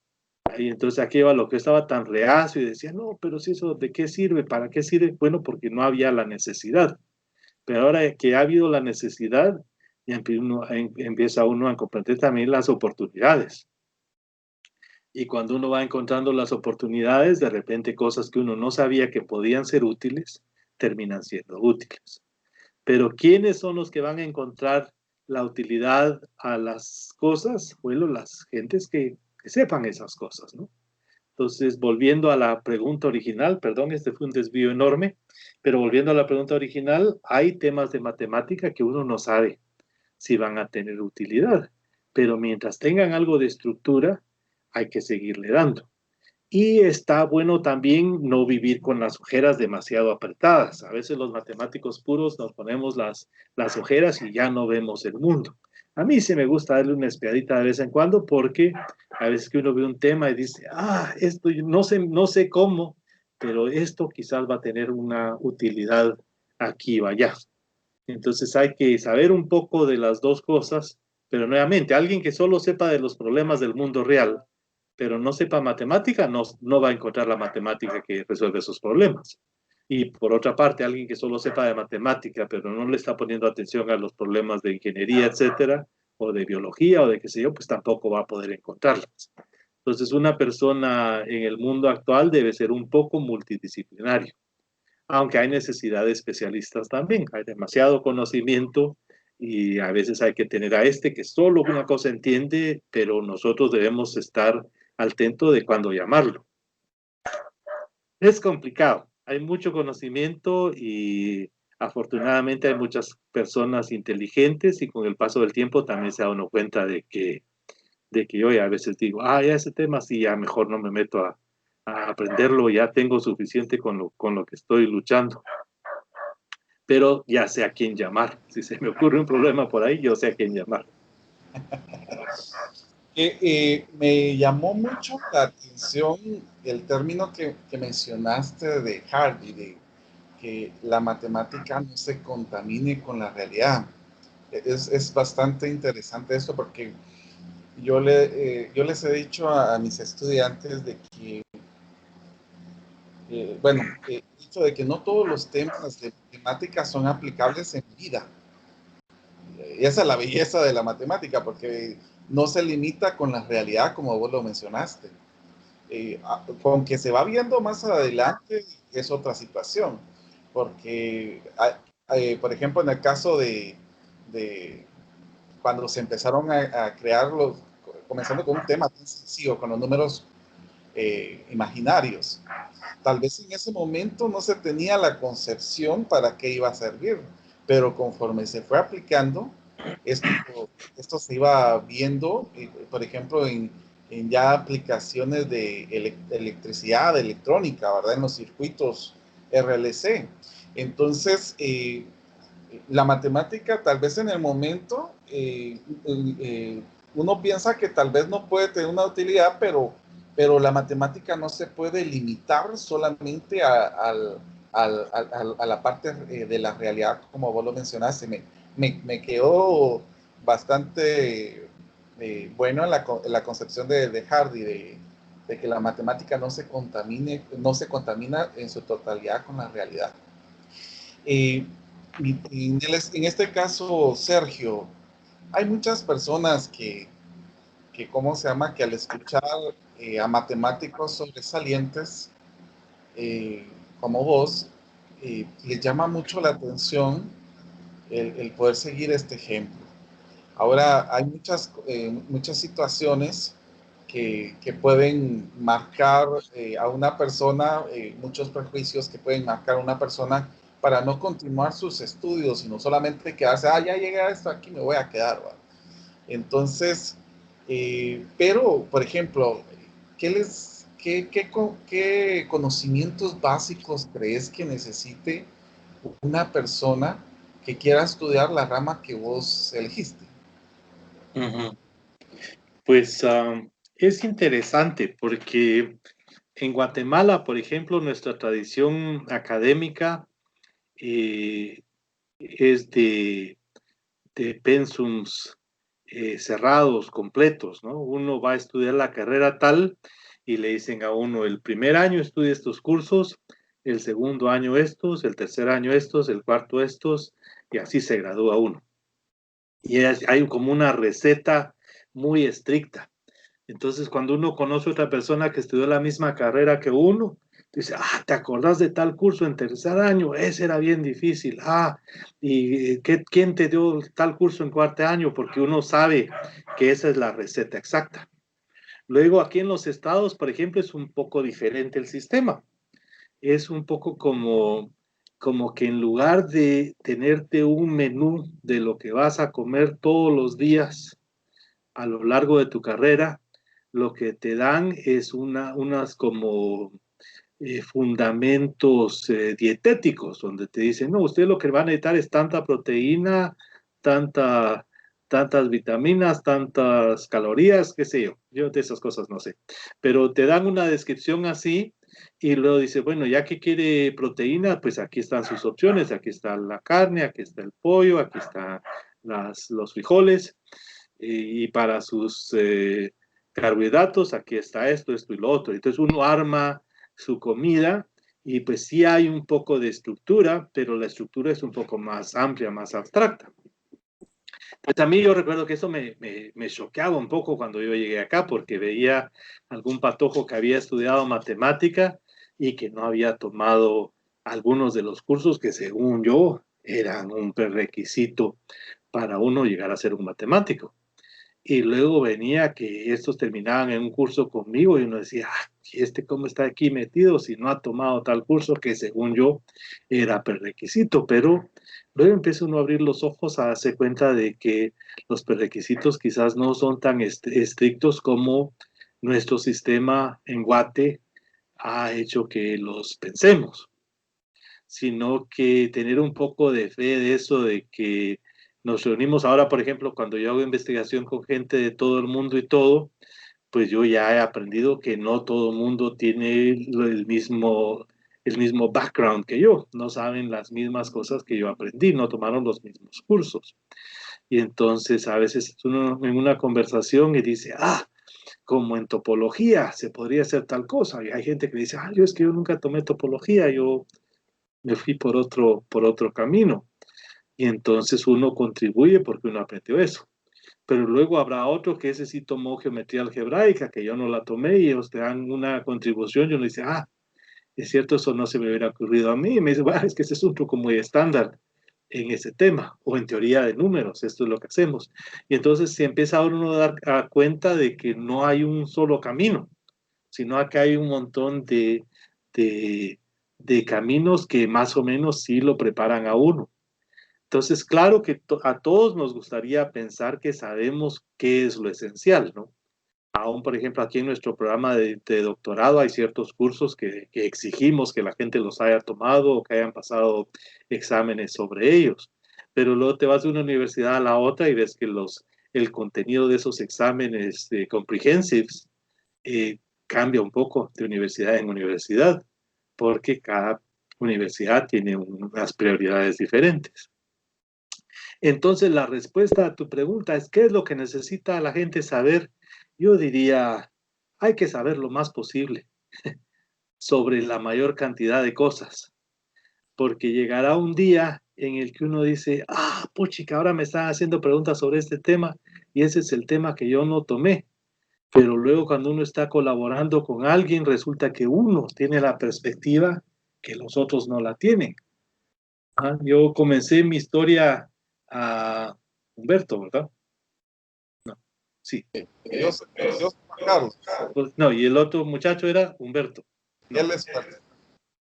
Y entonces aquí va lo que estaba tan reacio y decía, no, pero si eso, ¿de qué sirve? ¿Para qué sirve? Bueno, porque no había la necesidad. Pero ahora que ha habido la necesidad, ya empieza uno a comprender también las oportunidades. Y cuando uno va encontrando las oportunidades, de repente cosas que uno no sabía que podían ser útiles, terminan siendo útiles. Pero ¿quiénes son los que van a encontrar la utilidad a las cosas? Bueno, las gentes que sepan esas cosas, ¿no? Entonces, volviendo a la pregunta original, perdón, este fue un desvío enorme, pero volviendo a la pregunta original, hay temas de matemática que uno no sabe si van a tener utilidad, pero mientras tengan algo de estructura, hay que seguirle dando. Y está bueno también no vivir con las ojeras demasiado apretadas. A veces los matemáticos puros nos ponemos las ojeras y ya no vemos el mundo. A mí sí me gusta darle una espiadita de vez en cuando porque a veces que uno ve un tema y dice, esto yo no sé cómo, pero esto quizás va a tener una utilidad aquí o allá. Entonces hay que saber un poco de las dos cosas, pero nuevamente, alguien que solo sepa de los problemas del mundo real, pero no sepa matemática, no va a encontrar la matemática que resuelve esos problemas. Y por otra parte, alguien que solo sepa de matemática, pero no le está poniendo atención a los problemas de ingeniería, etcétera, o de biología, o de qué sé yo, pues tampoco va a poder encontrarlas. Entonces, una persona en el mundo actual debe ser un poco multidisciplinario, aunque hay necesidad de especialistas también. Hay demasiado conocimiento y a veces hay que tener a este que solo una cosa entiende, pero nosotros debemos estar al tanto de cuándo llamarlo. Es complicado, hay mucho conocimiento y afortunadamente hay muchas personas inteligentes y con el paso del tiempo también se da uno cuenta de que yo a veces digo, ya ese tema sí, ya mejor no me meto a aprenderlo, ya tengo suficiente con lo que estoy luchando. Pero ya sé a quién llamar. Si se me ocurre un problema por ahí, yo sé a quién llamar. Me llamó mucho la atención el término que mencionaste de Hardy, de que la matemática no se contamine con la realidad. Es bastante interesante esto porque yo les he dicho a mis estudiantes de que, el hecho de que no todos los temas de matemática son aplicables en vida. Y esa es la belleza de la matemática, porque no se limita con la realidad como vos lo mencionaste. Con que se va viendo más adelante es otra situación, porque, por ejemplo, en el caso de cuando se empezaron a crear comenzando con un tema tan sencillo, con los números imaginarios, tal vez en ese momento no se tenía la concepción para qué iba a servir, pero conforme se fue aplicando, esto se iba viendo, por ejemplo, en ya aplicaciones de electricidad, de electrónica, ¿verdad? En los circuitos RLC. Entonces, la matemática tal vez en el momento uno piensa que tal vez no puede tener una utilidad, pero la matemática no se puede limitar solamente a la parte de la realidad, como vos lo mencionaste. Me quedó bastante bueno en la concepción de Hardy, de que la matemática no se contamina en su totalidad con la realidad. En este caso, Sergio, hay muchas personas ¿cómo se llama? Que al escuchar a matemáticos sobresalientes como vos, les llama mucho la atención el poder seguir este ejemplo. Ahora, hay muchas situaciones que pueden marcar a una persona, muchos prejuicios que pueden marcar a una persona para no continuar sus estudios, sino solamente quedarse, ya llegué a esto, aquí me voy a quedar, ¿va? Entonces, pero, por ejemplo, ¿qué conocimientos básicos crees que necesite una persona que quiera estudiar la rama que vos elegiste? Uh-huh. Pues es interesante porque en Guatemala, por ejemplo, nuestra tradición académica es de pensums cerrados, completos, ¿no? Uno va a estudiar la carrera tal y le dicen a uno, el primer año estudia estos cursos, el segundo año estos, el tercer año estos, el cuarto estos, y así se gradúa uno. Y hay como una receta muy estricta. Entonces, cuando uno conoce a otra persona que estudió la misma carrera que uno, dice, ¿te acordás de tal curso en tercer año? Ese era bien difícil. ¿Y quién te dio tal curso en cuarto año? Porque uno sabe que esa es la receta exacta. Luego, aquí en los estados, por ejemplo, es un poco diferente el sistema. Es un poco como que en lugar de tenerte un menú de lo que vas a comer todos los días a lo largo de tu carrera, lo que te dan es unas como fundamentos dietéticos, donde te dicen, no, usted lo que va a necesitar es tanta proteína, tanta tantas vitaminas, tantas calorías, qué sé yo. Yo de esas cosas no sé. Pero te dan una descripción así y luego dice, bueno, ya que quiere proteína, pues aquí están sus opciones. Aquí está la carne, aquí está el pollo, aquí están los frijoles. Y para sus carbohidratos, aquí está esto, esto y lo otro. Entonces uno arma su comida y pues sí hay un poco de estructura, pero la estructura es un poco más amplia, más abstracta. Pues también yo recuerdo que eso me choqueaba un poco cuando yo llegué acá, porque veía algún patojo que había estudiado matemática y que no había tomado algunos de los cursos que según yo eran un prerequisito para uno llegar a ser un matemático. Y luego venía que estos terminaban en un curso conmigo y uno decía, ¿y este cómo está aquí metido si no ha tomado tal curso que según yo era prerequisito? Pero luego empieza uno a abrir los ojos a darse cuenta de que los prerequisitos quizás no son tan estrictos como nuestro sistema en Guate ha hecho que los pensemos, sino que tener un poco de fe de eso, de que nos reunimos ahora, por ejemplo, cuando yo hago investigación con gente de todo el mundo y todo, pues yo ya he aprendido que no todo el mundo tiene el mismo background que yo, no saben las mismas cosas que yo aprendí, no tomaron los mismos cursos. Y entonces a veces uno en una conversación y dice, como en topología se podría hacer tal cosa. Y hay gente que dice, yo es que yo nunca tomé topología, yo me fui por otro camino. Y entonces uno contribuye porque uno aprendió eso. Pero luego habrá otro que ese sí tomó geometría algebraica, que yo no la tomé, y ellos te dan una contribución y uno dice, es cierto, eso no se me hubiera ocurrido a mí. Y me dice, es que ese es un truco muy estándar en ese tema, o en teoría de números, esto es lo que hacemos. Y entonces se empieza uno a dar cuenta de que no hay un solo camino, sino que hay un montón de caminos que más o menos sí lo preparan a uno. Entonces, claro que a todos nos gustaría pensar que sabemos qué es lo esencial, ¿no? Aún, por ejemplo, aquí en nuestro programa de doctorado hay ciertos cursos que exigimos que la gente los haya tomado o que hayan pasado exámenes sobre ellos. Pero luego te vas de una universidad a la otra y ves que el contenido de esos exámenes comprehensives cambia un poco de universidad en universidad, porque cada universidad tiene unas prioridades diferentes. Entonces, la respuesta a tu pregunta es, ¿qué es lo que necesita la gente saber? Yo diría, hay que saber lo más posible sobre la mayor cantidad de cosas, porque llegará un día en el que uno dice, puchica, ahora me están haciendo preguntas sobre este tema y ese es el tema que yo no tomé. Pero luego cuando uno está colaborando con alguien, resulta que uno tiene la perspectiva que los otros no la tienen. Yo comencé mi historia a Humberto, ¿verdad? No, sí. Yo soy Juan Carlos. Pues, no, y el otro muchacho era Humberto. No. Él es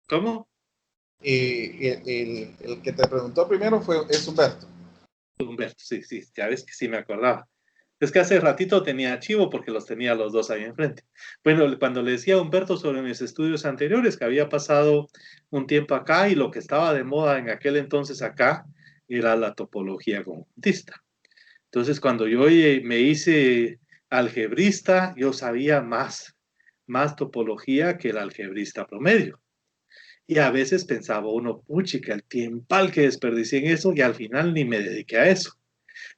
¿Cómo? el que te preguntó primero es Humberto. Humberto, sí, ya ves que sí me acordaba. Es que hace ratito tenía archivo porque los tenía los dos ahí enfrente. Bueno, cuando le decía a Humberto sobre mis estudios anteriores, que había pasado un tiempo acá y lo que estaba de moda en aquel entonces acá era la topología conjuntista. Entonces, cuando yo me hice algebrista, yo sabía más topología que el algebrista promedio. Y a veces pensaba uno, puchica, el tiempal que desperdicié en eso y al final ni me dediqué a eso.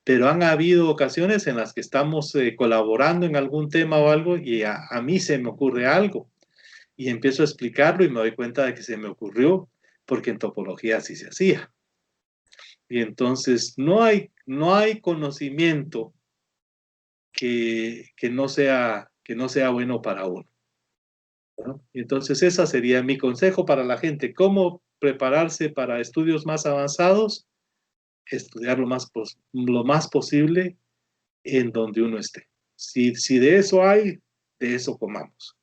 Pero han habido ocasiones en las que estamos colaborando en algún tema o algo y a mí se me ocurre algo y empiezo a explicarlo y me doy cuenta de que se me ocurrió porque en topología así se hacía. Y entonces no hay conocimiento que no sea bueno para uno, ¿no? Y entonces ese sería mi consejo para la gente, cómo prepararse para estudios más avanzados, estudiar lo más posible en donde uno esté. Si de eso hay, de eso comamos.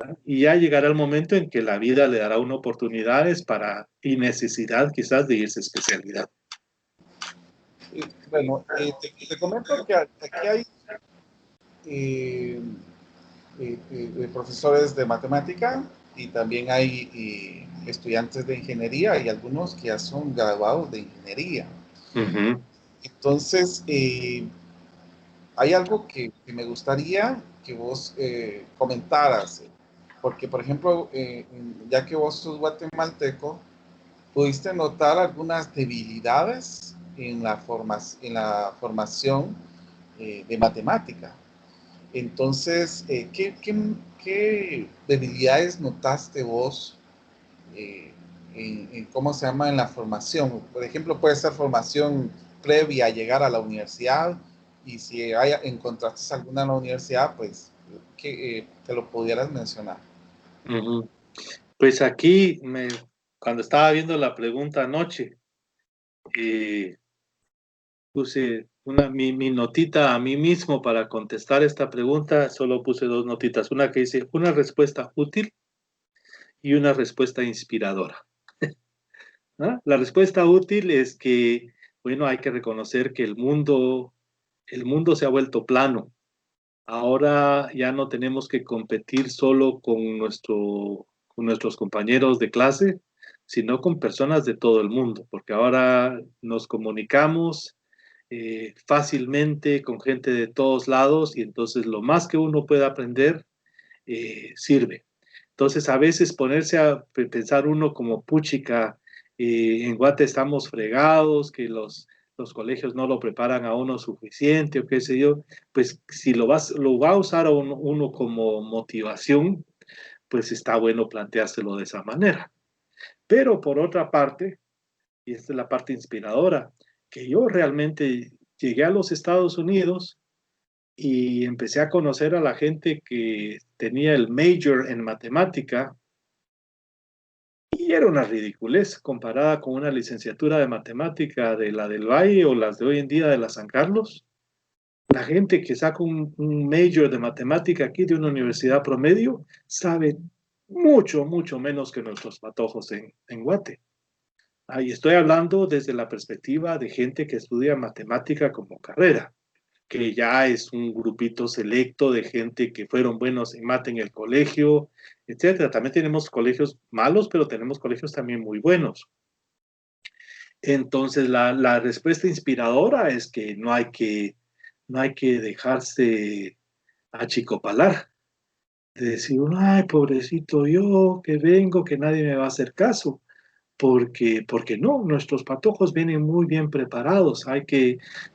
¿No? Y ya llegará el momento en que la vida le dará una oportunidades y necesidad quizás de irse a especialidad. Bueno, te comento que aquí hay profesores de matemática y también hay estudiantes de ingeniería y algunos que ya son graduados de ingeniería. Entonces, hay algo que me gustaría que vos comentaras, porque por ejemplo, ya que vos sos guatemalteco, ¿pudiste notar algunas debilidades en en la formación de matemática? Entonces, ¿qué debilidades notaste vos cómo se llama en la formación? Por ejemplo, puede ser formación previa a llegar a la universidad, y si encontraste alguna en la universidad, pues que te lo pudieras mencionar. Ujú. Pues aquí, cuando estaba viendo la pregunta anoche, puse mi notita a mí mismo para contestar esta pregunta. Solo puse dos notitas, una que dice una respuesta útil y una respuesta inspiradora. ¿Ah? La respuesta útil es que, bueno, hay que reconocer que el mundo se ha vuelto plano. Ahora ya no tenemos que competir solo con nuestros compañeros de clase, sino con personas de todo el mundo, porque ahora nos comunicamos fácilmente con gente de todos lados, y entonces lo más que uno pueda aprender sirve. Entonces, a veces ponerse a pensar uno como puchica, en Guate estamos fregados, que los colegios no lo preparan a uno suficiente o qué sé yo, pues si lo va a usar uno como motivación, pues está bueno planteárselo de esa manera. Pero por otra parte, y esta es la parte inspiradora, que yo realmente llegué a los Estados Unidos y empecé a conocer a la gente que tenía el major en matemática, y era una ridiculez comparada con una licenciatura de matemática de la del Valle o las de hoy en día de la San Carlos. La gente que saca un major de matemática aquí de una universidad promedio sabe mucho, mucho menos que nuestros patojos en Guate. Ahí estoy hablando desde la perspectiva de gente que estudia matemática como carrera, que ya es un grupito selecto de gente que fueron buenos en mate en el colegio, etcétera. También tenemos colegios malos, pero tenemos colegios también muy buenos. Entonces, la respuesta inspiradora es que no hay que dejarse achicopalar. De decir, ay, pobrecito yo, que vengo, que nadie me va a hacer caso. Porque no, nuestros patojos vienen muy bien preparados.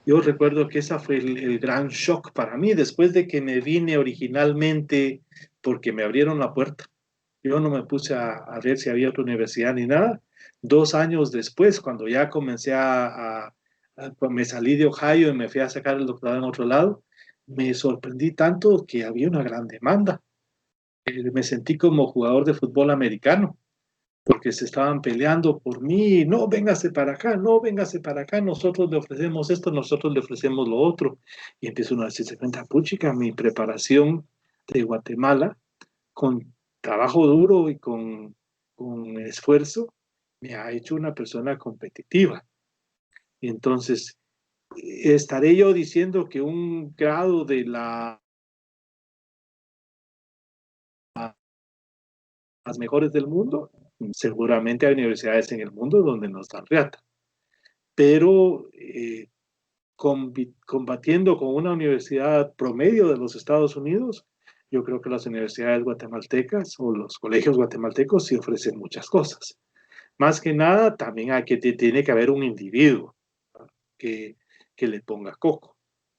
Yo recuerdo que esa fue el gran shock para mí, después de que me vine originalmente, porque me abrieron la puerta. Yo no me puse a ver si había otra universidad ni nada. 2 años después, cuando ya comencé me salí de Ohio y me fui a sacar el doctorado en otro lado, me sorprendí tanto que había una gran demanda. Me sentí como jugador de fútbol americano, porque se estaban peleando por mí. No, véngase para acá, no, véngase para acá, nosotros le ofrecemos esto, nosotros le ofrecemos lo otro. Y empieza uno a decirse cuenta, puchica, mi preparación de Guatemala, con trabajo duro y con esfuerzo, me ha hecho una persona competitiva. Y entonces, ¿estaré yo diciendo que un grado de las mejores del mundo? Seguramente hay universidades en el mundo donde nos dan reata, pero combatiendo con una universidad promedio de los Estados Unidos, yo creo que las universidades guatemaltecas o los colegios guatemaltecos sí ofrecen muchas cosas. Más que nada, también tiene que haber un individuo que, que le ponga coco.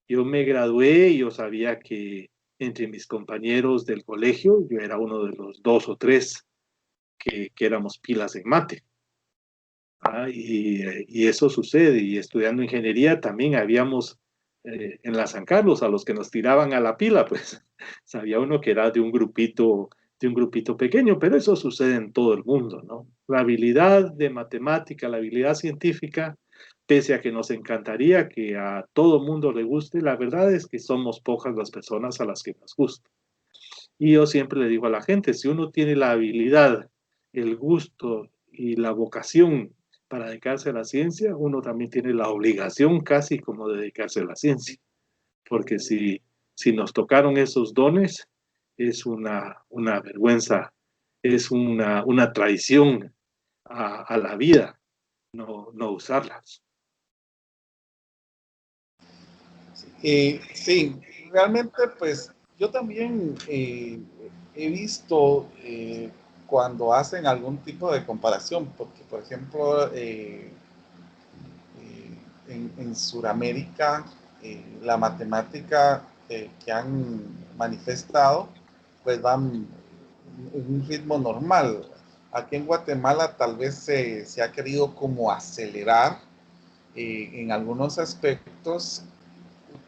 Yo me gradué y yo sabía que entre mis compañeros del colegio, yo era uno de los 2 o 3 que éramos pilas en mate. Y eso sucede. Y estudiando ingeniería también habíamos en la San Carlos a los que nos tiraban a la pila, pues sabía uno que era de un grupito pequeño, pero eso sucede en todo el mundo, ¿no? La habilidad de matemática, la habilidad científica, pese a que nos encantaría que a todo mundo le guste, la verdad es que somos pocas las personas a las que nos gusta. Y yo siempre le digo a la gente, si uno tiene la habilidad, el gusto y la vocación para dedicarse a la ciencia, uno también tiene la obligación casi como de dedicarse a la ciencia. Porque si nos tocaron esos dones, es una vergüenza, es una traición a la vida no usarlas. Sí, realmente pues yo también he visto cuando hacen algún tipo de comparación, porque por ejemplo en Sudamérica la matemática que han manifestado pues van en un ritmo normal. Aquí en Guatemala tal vez se ha querido como acelerar en algunos aspectos,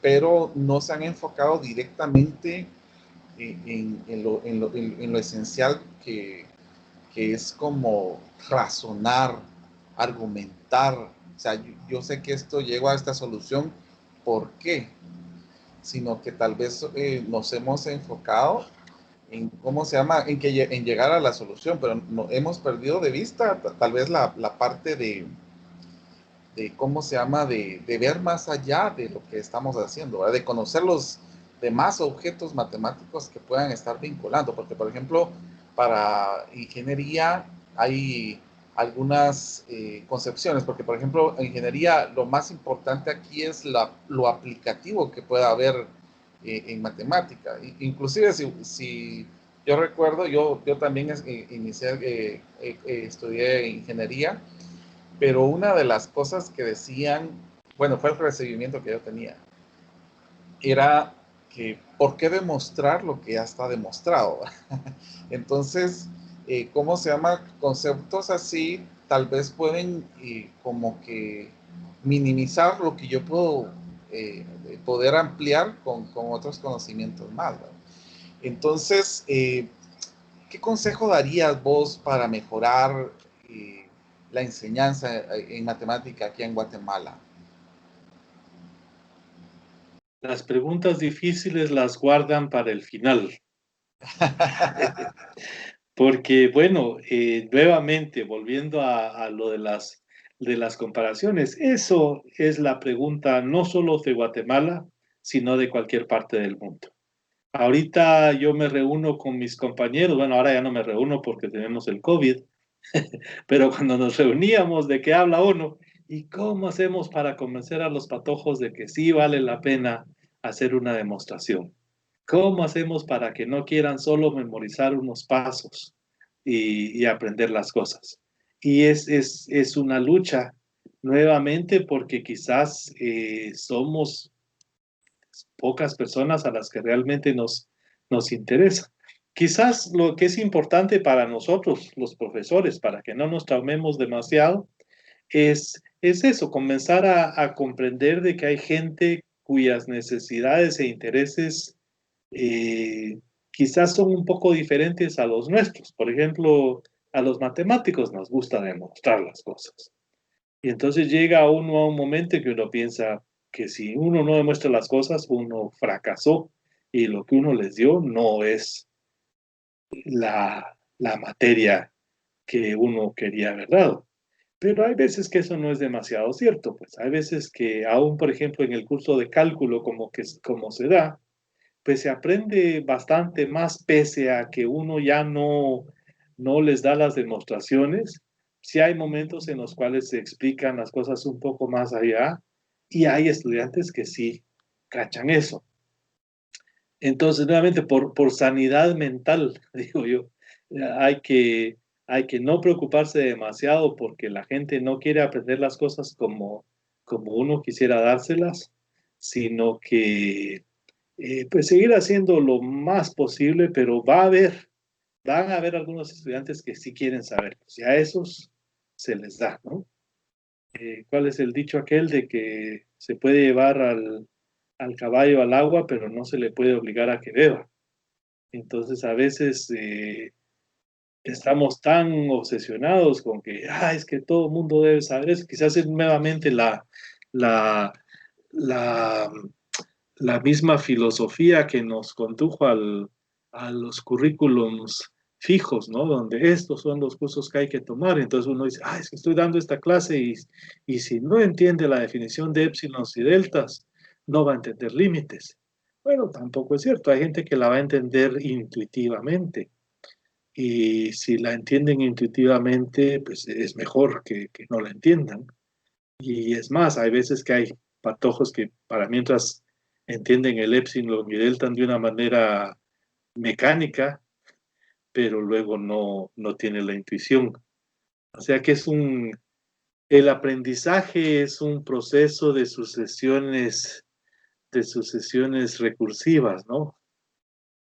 pero no se han enfocado directamente en lo esencial que es como razonar, argumentar. O sea, yo sé que esto llegó a esta solución, ¿por qué? Sino que tal vez nos hemos enfocado en cómo se llama, en llegar a la solución, pero no, hemos perdido de vista tal vez la parte de cómo se llama, de ver más allá de lo que estamos haciendo, ¿verdad? De conocer los demás objetos matemáticos que puedan estar vinculando, porque por ejemplo, para ingeniería hay algunas concepciones, porque por ejemplo, en ingeniería lo más importante aquí es lo aplicativo que pueda haber en matemática. Inclusive si yo recuerdo, yo también inicié, estudié ingeniería, pero una de las cosas que decían, bueno, fue el recibimiento que yo tenía, era que ¿por qué demostrar lo que ya está demostrado? Entonces, ¿cómo se llama? Conceptos así tal vez pueden como que minimizar lo que yo puedo poder ampliar con otros conocimientos más, ¿verdad? Entonces, ¿qué consejo darías vos para mejorar la enseñanza en matemática aquí en Guatemala? Las preguntas difíciles las guardan para el final. Porque, bueno, nuevamente, volviendo a lo de las comparaciones, eso es la pregunta no solo de Guatemala, sino de cualquier parte del mundo. Ahorita yo me reúno con mis compañeros, bueno, ahora ya no me reúno porque tenemos el COVID, pero cuando nos reuníamos, ¿de qué habla uno? ¿Y cómo hacemos para convencer a los patojos de que sí vale la pena hacer una demostración? ¿Cómo hacemos para que no quieran solo memorizar unos pasos y aprender las cosas? Y es una lucha nuevamente porque quizás somos pocas personas a las que realmente nos interesa. Quizás lo que es importante para nosotros, los profesores, para que no nos traumemos demasiado, es eso, comenzar a comprender de que hay gente cuyas necesidades e intereses quizás son un poco diferentes a los nuestros. Por ejemplo, a los matemáticos nos gusta demostrar las cosas. Y entonces llega uno a un momento en que uno piensa que si uno no demuestra las cosas, uno fracasó y lo que uno les dio no es la materia que uno quería haber dado. Pero hay veces que eso no es demasiado cierto, pues hay veces que aún, por ejemplo, en el curso de cálculo como se da, pues se aprende bastante más pese a que uno ya no les da las demostraciones. Sí hay momentos en los cuales se explican las cosas un poco más allá y hay estudiantes que sí cachan eso. Entonces, nuevamente, por sanidad mental, digo yo, hay que, hay que no preocuparse demasiado porque la gente no quiere aprender las cosas como uno quisiera dárselas, sino que pues seguir haciendo lo más posible, pero van a haber algunos estudiantes que sí quieren saber, pues, y a esos se les da, ¿no? ¿Cuál es el dicho aquel de que se puede llevar al caballo al agua, pero no se le puede obligar a que beba? Entonces a veces estamos tan obsesionados con que, es que todo el mundo debe saber eso. Quizás es nuevamente la, la, la misma filosofía que nos condujo a los currículums fijos, ¿no? Donde estos son los cursos que hay que tomar. Entonces uno dice, es que estoy dando esta clase y si no entiende la definición de épsilos y deltas, no va a entender límites. Bueno, tampoco es cierto. Hay gente que la va a entender intuitivamente. Y si la entienden intuitivamente, pues es mejor que no la entiendan. Y es más, hay veces que hay patojos que para mientras entienden el epsilon y delta de una manera mecánica, pero luego no tienen la intuición. O sea que el aprendizaje es un proceso de sucesiones recursivas, ¿no?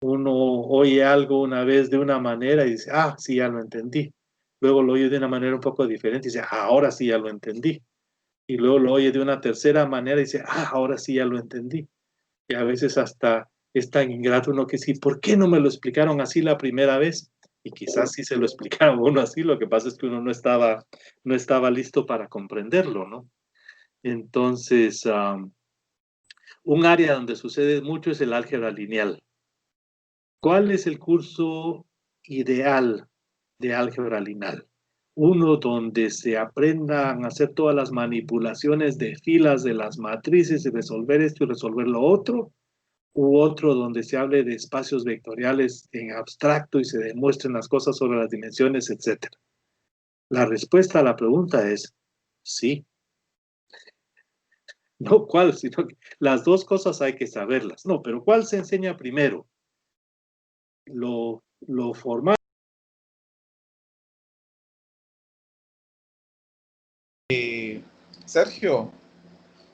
Uno oye algo una vez de una manera y dice, ah, sí, ya lo entendí. Luego lo oye de una manera un poco diferente y dice, ah, ahora sí, ya lo entendí. Y luego lo oye de una tercera manera y dice, ah, ahora sí, ya lo entendí. Y a veces hasta es tan ingrato uno que sí, ¿por qué no me lo explicaron así la primera vez? Y quizás sí se lo explicaron a uno así, lo que pasa es que uno no estaba listo para comprenderlo, ¿no? Entonces, un área donde sucede mucho es el álgebra lineal. ¿Cuál es el curso ideal de álgebra lineal? Uno donde se aprendan a hacer todas las manipulaciones de filas de las matrices y resolver esto y resolver lo otro, u otro donde se hable de espacios vectoriales en abstracto y se demuestren las cosas sobre las dimensiones, etc. La respuesta a la pregunta es sí. No cuál, sino que las dos cosas hay que saberlas. No, pero ¿cuál se enseña primero? Lo formal. Sergio,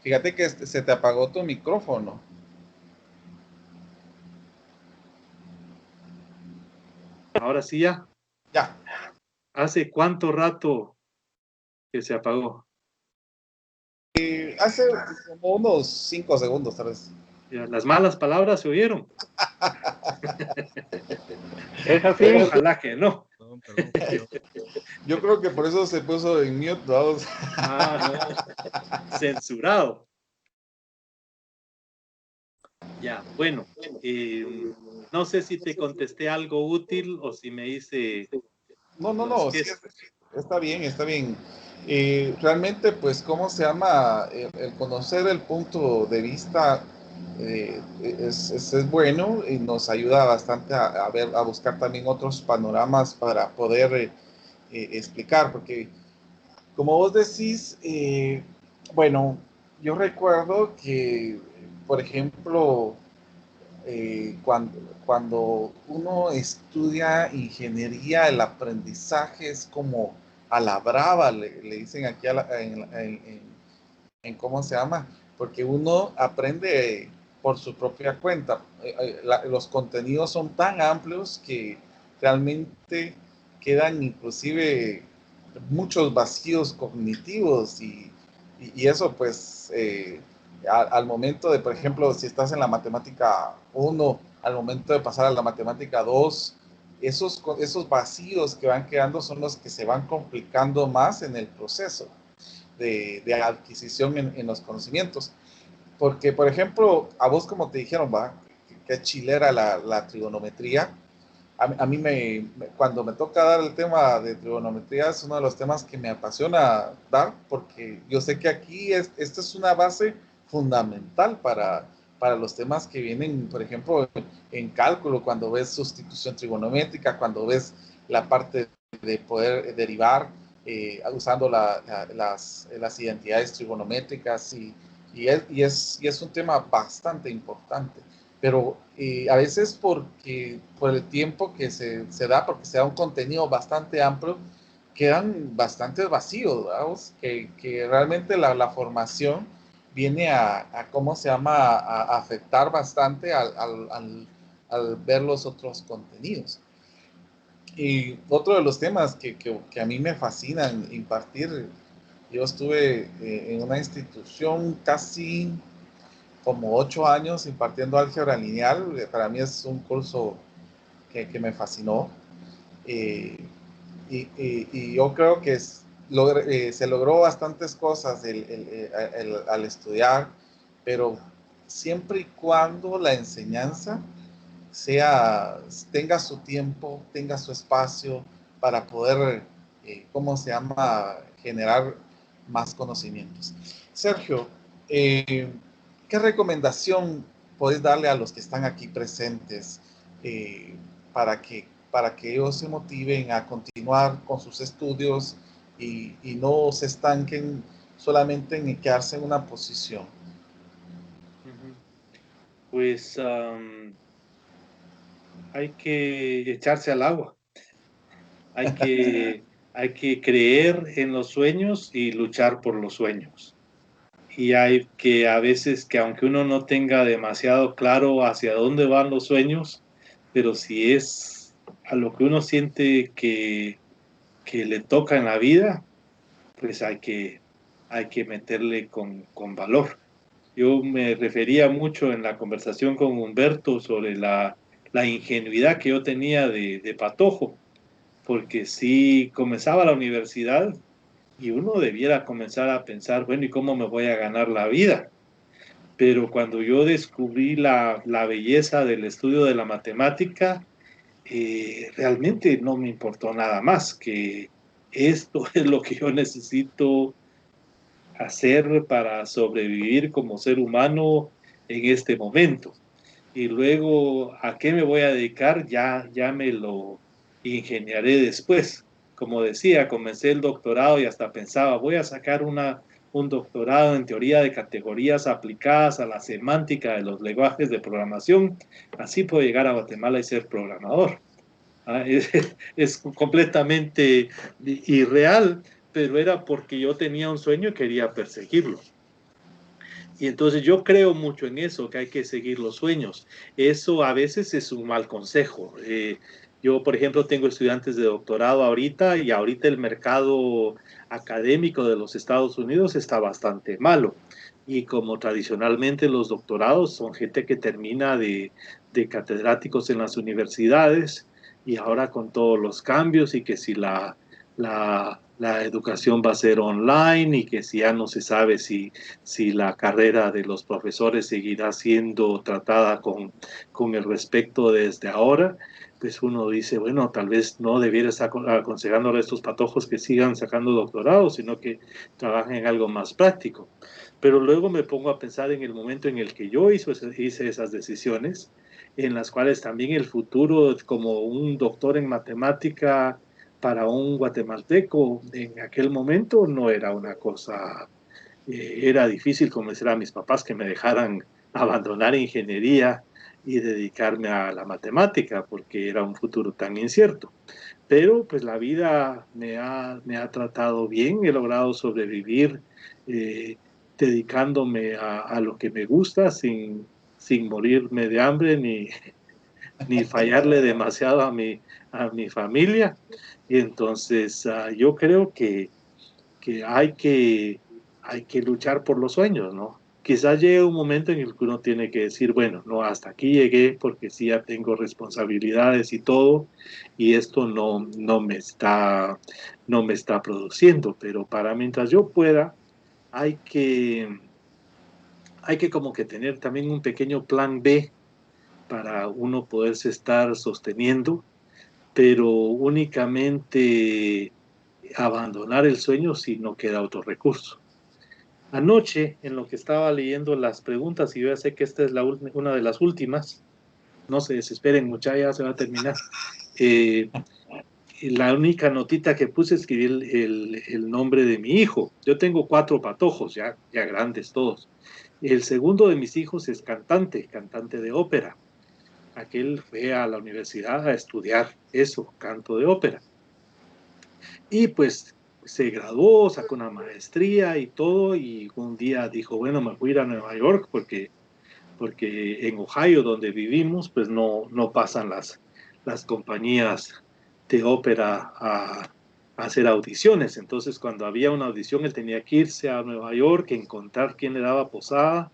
fíjate que se te apagó tu micrófono. Ahora sí ya. Ya. ¿Hace cuánto rato que se apagó? Hace como unos 5 segundos, tal vez. Ya, las malas palabras se oyeron. ¿Es así? Ojalá que no. Perdón. Yo creo que por eso se puso en mute, vamos. Censurado. Ya, bueno, no sé si te contesté algo útil o si me hice... No, sí, está bien, está bien. Realmente, pues, ¿cómo se llama? El conocer el punto de vista es bueno y nos ayuda bastante a ver, a buscar también otros panoramas para poder explicar, porque como vos decís, bueno, yo recuerdo que, por ejemplo, cuando uno estudia ingeniería, el aprendizaje es como a la brava, le dicen aquí en cómo se llama, porque uno aprende por su propia cuenta. Los contenidos son tan amplios que realmente quedan inclusive muchos vacíos cognitivos y eso pues al momento de, por ejemplo, si estás en la matemática 1, al momento de pasar a la matemática 2, esos vacíos que van quedando son los que se van complicando más en el proceso de adquisición en los conocimientos. Porque, por ejemplo, a vos como te dijeron, va, que chilera la trigonometría, a mí cuando me toca dar el tema de trigonometría es uno de los temas que me apasiona dar porque yo sé que aquí esta es una base fundamental para los temas que vienen, por ejemplo, en cálculo, cuando ves sustitución trigonométrica, cuando ves la parte de poder derivar usando las identidades trigonométricas y es un tema bastante importante. Pero a veces por el tiempo que se da, porque se da un contenido bastante amplio, quedan bastante vacíos, ¿verdad? Que realmente la formación viene ¿cómo se llama?, a afectar bastante al ver los otros contenidos. Y otro de los temas que a mí me fascinan impartir, yo estuve en una institución casi como 8 años impartiendo álgebra lineal. Para mí es un curso que me fascinó. Y yo creo que se logró bastantes cosas al estudiar, pero siempre y cuando la enseñanza tenga su tiempo, tenga su espacio para poder, ¿cómo se llama?, generar más conocimientos. Sergio, ¿qué recomendación podés darle a los que están aquí presentes para que ellos se motiven a continuar con sus estudios y no se estanquen solamente en quedarse en una posición? Pues hay que echarse al agua. Hay que creer en los sueños y luchar por los sueños. Y hay que a veces que aunque uno no tenga demasiado claro hacia dónde van los sueños, pero si es a lo que uno siente que le toca en la vida, pues hay que meterle con valor. Yo me refería mucho en la conversación con Humberto sobre la ingenuidad que yo tenía de patojo, porque si comenzaba la universidad y uno debiera comenzar a pensar, bueno, ¿y cómo me voy a ganar la vida? Pero cuando yo descubrí la belleza del estudio de la matemática, realmente no me importó nada más, que esto es lo que yo necesito hacer para sobrevivir como ser humano en este momento. Y luego, ¿a qué me voy a dedicar? Ya me lo ingeniaré después. Como decía, comencé el doctorado y hasta pensaba, voy a sacar un doctorado en teoría de categorías aplicadas a la semántica de los lenguajes de programación. Así puedo llegar a Guatemala y ser programador. Es completamente irreal, pero era porque yo tenía un sueño y quería perseguirlo. Y entonces yo creo mucho en eso, que hay que seguir los sueños. Eso a veces es un mal consejo. Yo, por ejemplo, tengo estudiantes de doctorado ahorita y ahorita el mercado académico de los Estados Unidos está bastante malo. Y como tradicionalmente los doctorados son gente que termina de catedráticos en las universidades y ahora con todos los cambios y que si la educación va a ser online y que si ya no se sabe si la carrera de los profesores seguirá siendo tratada con el respeto desde ahora, pues uno dice, bueno, tal vez no debiera estar aconsejándole a estos patojos que sigan sacando doctorados, sino que trabajen en algo más práctico. Pero luego me pongo a pensar en el momento en el que yo hice esas decisiones, en las cuales también el futuro como un doctor en matemática para un guatemalteco en aquel momento no era una cosa, era difícil convencer a mis papás que me dejaran abandonar ingeniería y dedicarme a la matemática porque era un futuro tan incierto. Pero pues la vida me ha tratado bien, he logrado sobrevivir eh, dedicándome a lo que me gusta sin morirme de hambre ni fallarle demasiado a mi familia. Y entonces yo creo que hay que luchar por los sueños, ¿no? Quizás llegue un momento en el que uno tiene que decir, bueno, no, hasta aquí llegué porque sí ya tengo responsabilidades y todo, y esto no me está produciendo, pero para mientras yo pueda, hay que, hay que como que tener también un pequeño plan B para uno poderse estar sosteniendo, pero únicamente abandonar el sueño si no queda otro recurso. Anoche, en lo que estaba leyendo las preguntas, y yo ya sé que esta es una de las últimas, no se desesperen, muchachos, ya se va a terminar. La única notita que puse, escribí el nombre de mi hijo. Yo tengo 4 patojos, ya grandes todos. El segundo de mis hijos es cantante de ópera. Aquel fue a la universidad a estudiar eso, canto de ópera. Y pues se graduó, sacó una maestría y todo, y un día dijo, bueno, me voy a ir a Nueva York porque en Ohio, donde vivimos, pues no pasan las compañías de ópera a hacer audiciones. Entonces, cuando había una audición, él tenía que irse a Nueva York, encontrar quién le daba posada,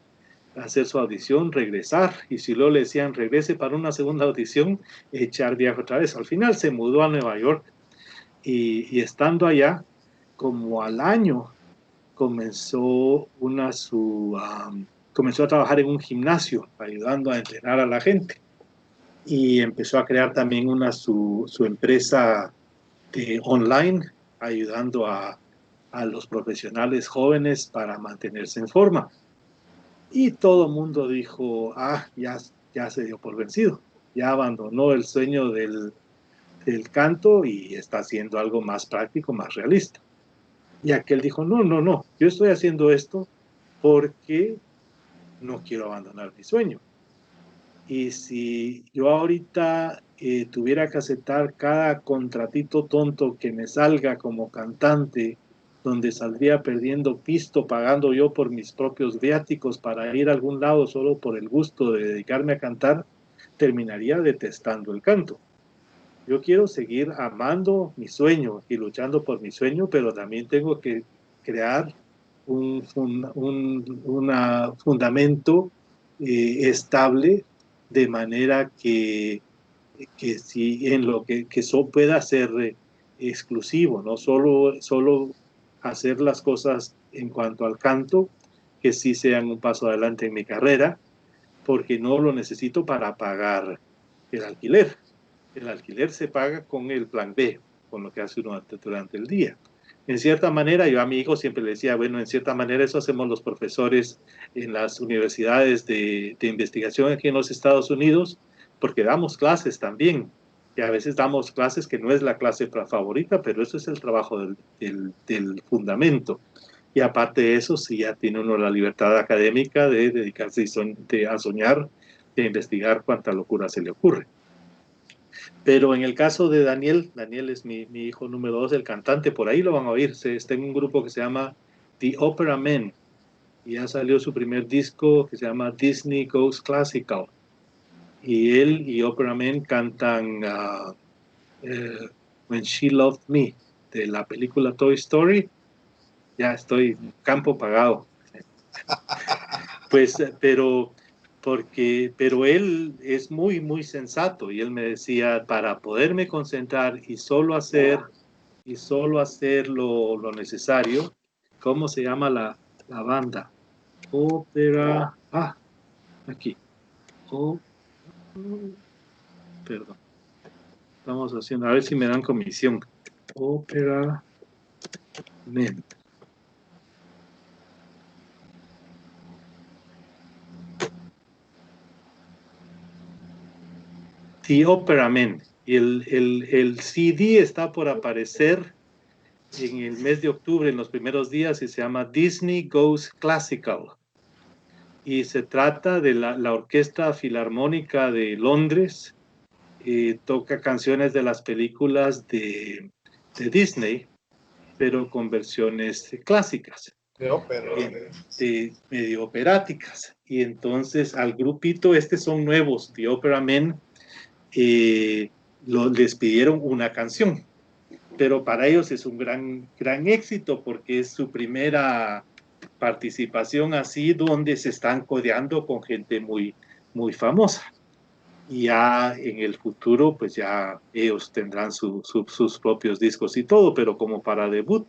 hacer su audición, regresar, y si luego le decían regrese para una segunda audición, echar viaje otra vez. Al final se mudó a Nueva York y estando allá, como al año, comenzó comenzó a trabajar en un gimnasio, ayudando a entrenar a la gente. Y empezó a crear también su empresa online, ayudando a los profesionales jóvenes para mantenerse en forma. Y todo el mundo dijo, ya se dio por vencido, ya abandonó el sueño del canto y está haciendo algo más práctico, más realista. Y aquel dijo, no, yo estoy haciendo esto porque no quiero abandonar mi sueño. Y si yo ahorita tuviera que aceptar cada contratito tonto que me salga como cantante, donde saldría perdiendo pisto, pagando yo por mis propios viáticos para ir a algún lado solo por el gusto de dedicarme a cantar, terminaría detestando el canto. Yo quiero seguir amando mi sueño y luchando por mi sueño, pero también tengo que crear un fundamento estable, de manera que si en lo que eso pueda ser exclusivo, no solo hacer las cosas en cuanto al canto, que sí sean un paso adelante en mi carrera, porque no lo necesito para pagar el alquiler. El alquiler se paga con el plan B, con lo que hace uno durante el día. En cierta manera, yo a mi hijo siempre le decía, bueno, en cierta manera eso hacemos los profesores en las universidades de investigación aquí en los Estados Unidos, porque damos clases también, y a veces damos clases que no es la clase favorita, pero eso es el trabajo del fundamento. Y aparte de eso, sí ya tiene uno la libertad académica de dedicarse a soñar, de investigar cuánta locura se le ocurre. Pero en el caso de Daniel, Daniel es mi hijo número 2, el cantante, por ahí lo van a oír, está en un grupo que se llama The Opera Men, y ya salió su primer disco que se llama Disney Goes Classical, y él y Opera Men cantan When She Loved Me, de la película Toy Story. Ya estoy campo pagado. Pues, pero él es muy sensato, y él me decía, para poderme concentrar y solo hacer lo necesario. ¿Cómo se llama la banda? Ópera, aquí, perdón, estamos haciendo, a ver si me dan comisión. Opera Men. The Opera Men. Y el CD está por aparecer en el mes de octubre, en los primeros días, y se llama Disney Goes Classical. Y se trata de la Orquesta Filarmónica de Londres. Toca canciones de las películas de Disney, pero con versiones clásicas, de ópera, medio operáticas. Y entonces al grupito, son nuevos, The Opera Men, les pidieron una canción, pero para ellos es un gran éxito, porque es su primera participación así, donde se están codeando con gente muy famosa. Y ya en el futuro, pues ya ellos tendrán sus propios discos y todo, pero como para debut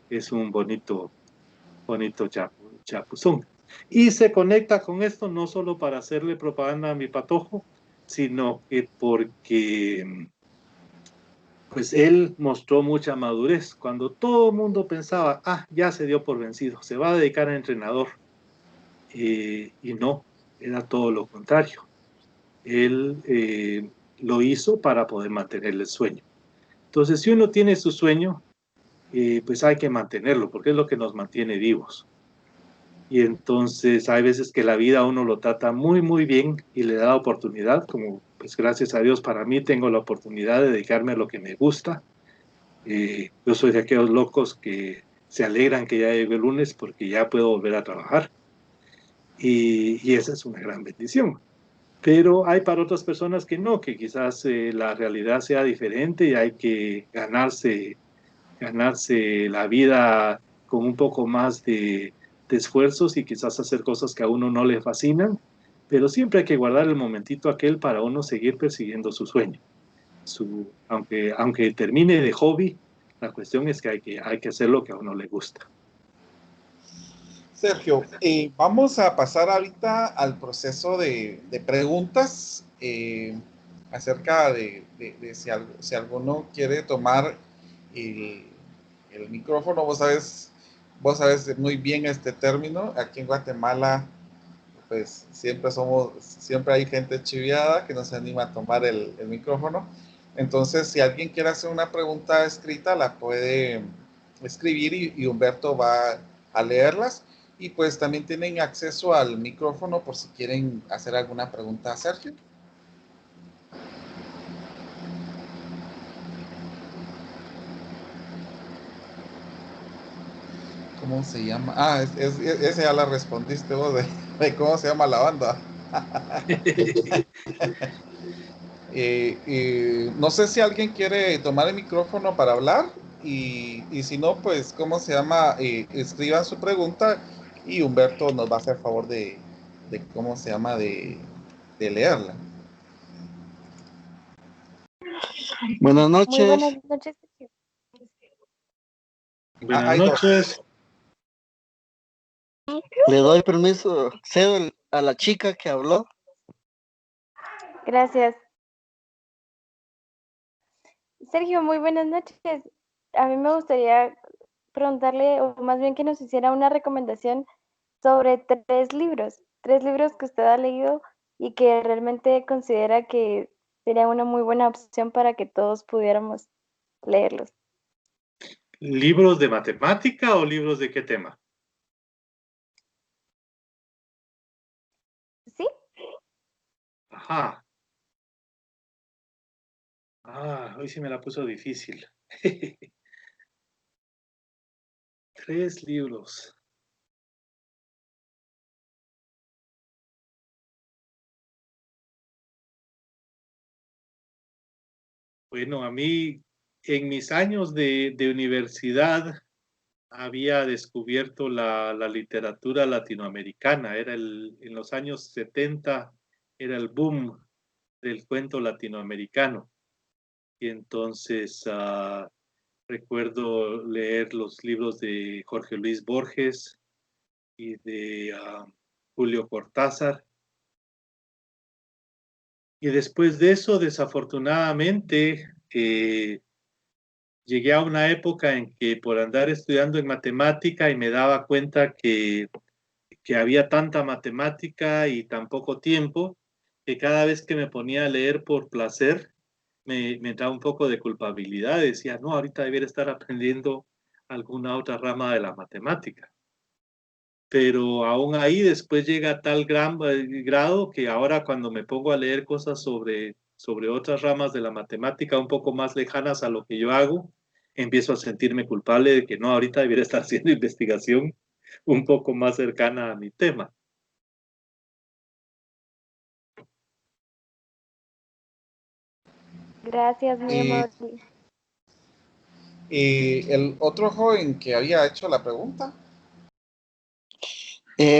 es un bonito chapuzón. Y se conecta con esto no solo para hacerle propaganda a mi patojo, sino que porque pues él mostró mucha madurez. Cuando todo el mundo pensaba, ya se dio por vencido, se va a dedicar a entrenador, y no, era todo lo contrario. Él lo hizo para poder mantener el sueño. Entonces, si uno tiene su sueño, pues hay que mantenerlo, porque es lo que nos mantiene vivos. Y entonces hay veces que la vida a uno lo trata muy bien y le da oportunidad, como pues gracias a Dios para mí tengo la oportunidad de dedicarme a lo que me gusta. Yo soy de aquellos locos que se alegran que ya llegue el lunes porque ya puedo volver a trabajar. Y esa es una gran bendición. Pero hay para otras personas que no, que quizás la realidad sea diferente y hay que ganarse la vida con un poco más de esfuerzos, y quizás hacer cosas que a uno no le fascinan, pero siempre hay que guardar el momentito aquel para uno seguir persiguiendo su sueño. Aunque termine de hobby, la cuestión es que hay que hacer lo que a uno le gusta. Sergio, vamos a pasar ahorita al proceso de preguntas acerca de si alguno quiere tomar el micrófono. Vos sabes muy bien este término. Aquí en Guatemala, pues siempre hay gente chiviada que no se anima a tomar el micrófono. Entonces, si alguien quiere hacer una pregunta escrita, la puede escribir y Humberto va a leerlas. Y pues también tienen acceso al micrófono por si quieren hacer alguna pregunta a Sergio. ¿Cómo se llama? Ah, ese ya la respondiste vos de cómo se llama la banda. No sé si alguien quiere tomar el micrófono para hablar y si no, pues, ¿cómo se llama? Escriban su pregunta y Humberto nos va a hacer favor de ¿cómo se llama? De leerla. Buenas Muy noches. buenas noches. Buenas Hay dos. noches. Le doy permiso, cedo a la chica que habló. Gracias. Sergio, muy buenas noches. A mí me gustaría preguntarle, o más bien que nos hiciera una recomendación sobre tres libros que usted ha leído y que realmente considera que sería una muy buena opción para que todos pudiéramos leerlos. ¿Libros de matemática o libros de qué tema? ¿Sí? Ajá. Ah, hoy sí me la puso difícil. 3 libros. Bueno, a mí en mis años de universidad había descubierto la literatura latinoamericana. En los años 70 era el boom del cuento latinoamericano. Y entonces recuerdo leer los libros de Jorge Luis Borges y de Julio Cortázar. Y después de eso, desafortunadamente, llegué a una época en que por andar estudiando en matemática y me daba cuenta que había tanta matemática y tan poco tiempo, que cada vez que me ponía a leer por placer, me entraba un poco de culpabilidad. Decía, no, ahorita debiera estar aprendiendo alguna otra rama de la matemática. Pero aún ahí después llega a tal grado que ahora cuando me pongo a leer cosas sobre otras ramas de la matemática un poco más lejanas a lo que yo hago, empiezo a sentirme culpable de que no, ahorita debiera estar haciendo investigación un poco más cercana a mi tema. Gracias, muy amable. El otro joven que había hecho la pregunta.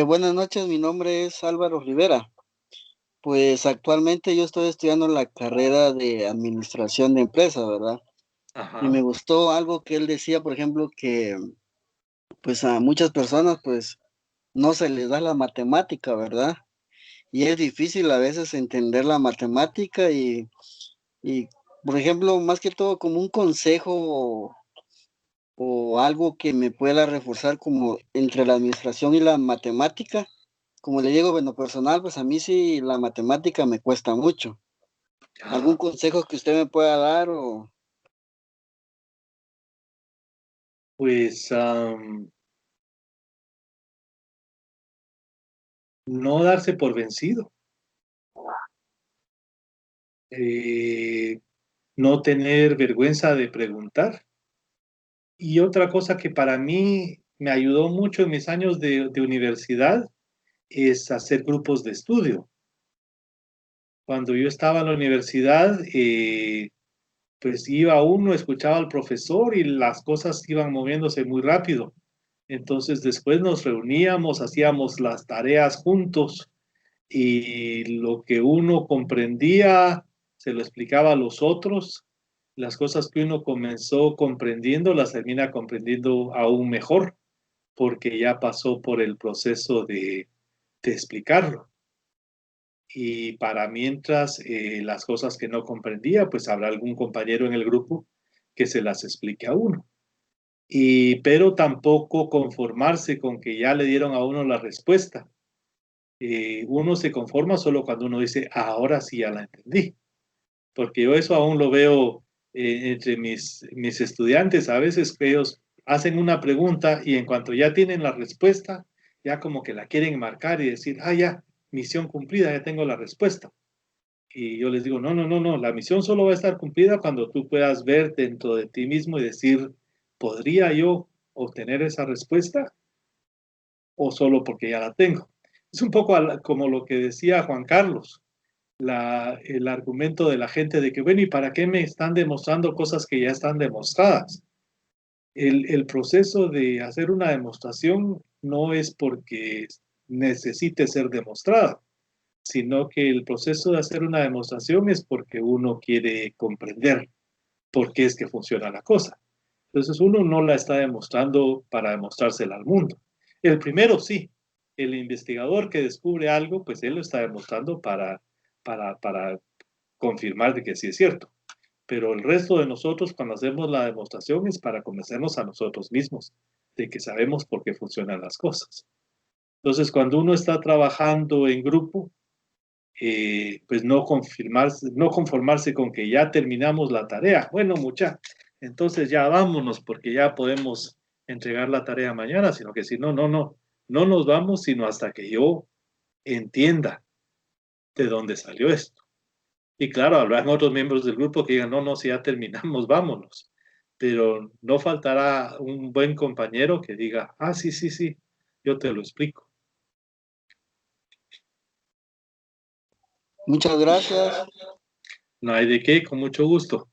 Buenas noches, mi nombre es Álvaro Rivera. Pues actualmente yo estoy estudiando la carrera de administración de empresas, ¿verdad? Ajá. Y me gustó algo que él decía, por ejemplo, que pues a muchas personas pues no se les da la matemática, ¿verdad? Y es difícil a veces entender la matemática y por ejemplo, más que todo como un consejo o algo que me pueda reforzar como entre la administración y la matemática. Como le digo, bueno, personal, pues a mí sí la matemática me cuesta mucho. ¿Algún consejo que usted me pueda dar o...? Pues no darse por vencido. No tener vergüenza de preguntar. Y otra cosa que para mí me ayudó mucho en mis años de universidad es hacer grupos de estudio. Cuando yo estaba en la universidad, pues iba uno, escuchaba al profesor y las cosas iban moviéndose muy rápido. Entonces después nos reuníamos, hacíamos las tareas juntos y lo que uno comprendía se lo explicaba a los otros. Las cosas que uno comenzó comprendiendo las termina comprendiendo aún mejor porque ya pasó por el proceso de explicarlo. Y para mientras las cosas que no comprendía, pues habrá algún compañero en el grupo que se las explique a uno. Pero tampoco conformarse con que ya le dieron a uno la respuesta. Uno se conforma solo cuando uno dice, ahora sí ya la entendí. Porque yo eso aún lo veo entre mis estudiantes. A veces ellos hacen una pregunta y en cuanto ya tienen la respuesta, ya como que la quieren marcar y decir, ah, ya, misión cumplida, ya tengo la respuesta. Y yo les digo, no, no, no, no, la misión solo va a estar cumplida cuando tú puedas ver dentro de ti mismo y decir, ¿podría yo obtener esa respuesta? ¿O solo porque ya la tengo? Es un poco como lo que decía Juan Carlos, el argumento de la gente de que, bueno, ¿y para qué me están demostrando cosas que ya están demostradas? El proceso de hacer una demostración no es porque necesite ser demostrada, sino que el proceso de hacer una demostración es porque uno quiere comprender por qué es que funciona la cosa. Entonces uno no la está demostrando para demostrársela al mundo. El primero sí, el investigador que descubre algo, pues él lo está demostrando para confirmar de que sí es cierto. Pero el resto de nosotros, cuando hacemos la demostración, es para convencernos a nosotros mismos de que sabemos por qué funcionan las cosas. Entonces, cuando uno está trabajando en grupo, pues no conformarse con que ya terminamos la tarea. Bueno, mucha, entonces ya vámonos porque ya podemos entregar la tarea mañana, sino que si no, no nos vamos sino hasta que yo entienda de dónde salió esto. Y claro, habrán otros miembros del grupo que digan, no, no, si ya terminamos, vámonos. Pero no faltará un buen compañero que diga, ah, sí, sí, sí, yo te lo explico. Muchas gracias. No hay de qué, con mucho gusto.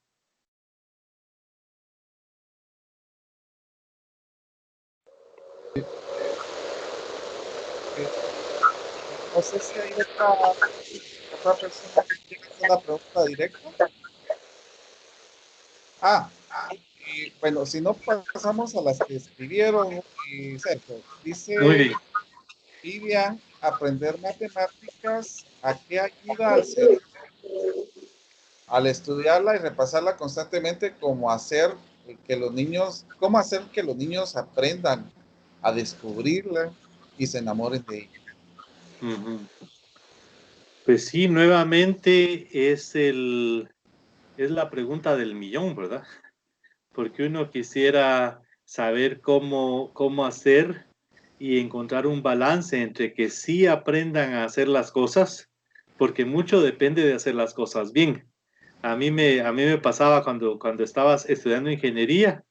No sé si hay otra persona que quiera hacer la pregunta directa. Ah, y bueno, si no pasamos a las que escribieron, y Sergio, Muy dice bien. Vivian, aprender matemáticas, ¿a qué ayuda al cerebro? Al estudiarla y repasarla constantemente, como hacer que los niños, cómo hacer que los niños aprendan a descubrirla y se enamoren de ella. Ujú. Pues sí, nuevamente es la pregunta del millón, ¿verdad? Porque uno quisiera saber cómo hacer y encontrar un balance entre que sí aprendan a hacer las cosas, porque mucho depende de hacer las cosas bien. A mí me pasaba cuando estabas estudiando ingeniería,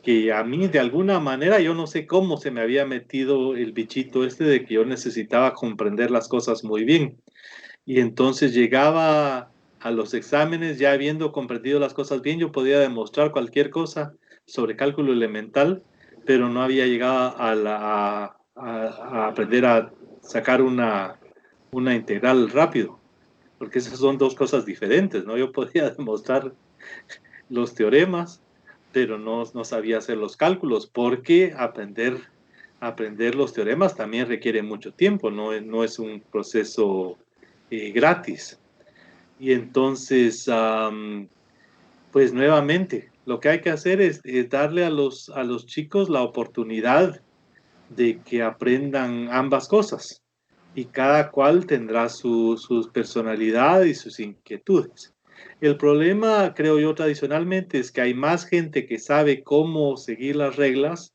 que a mí de alguna manera, yo no sé cómo se me había metido el bichito este de que yo necesitaba comprender las cosas muy bien. Y entonces llegaba a los exámenes ya habiendo comprendido las cosas bien, yo podía demostrar cualquier cosa sobre cálculo elemental, pero no había llegado a aprender a sacar una integral rápido, porque esas son dos cosas diferentes, ¿no? Yo podía demostrar los teoremas, pero no sabía hacer los cálculos, porque aprender los teoremas también requiere mucho tiempo, no es un proceso gratis. Y entonces, pues nuevamente, lo que hay que hacer es darle a los chicos la oportunidad de que aprendan ambas cosas. Y cada cual tendrá su personalidad y sus inquietudes. El problema, creo yo, tradicionalmente es que hay más gente que sabe cómo seguir las reglas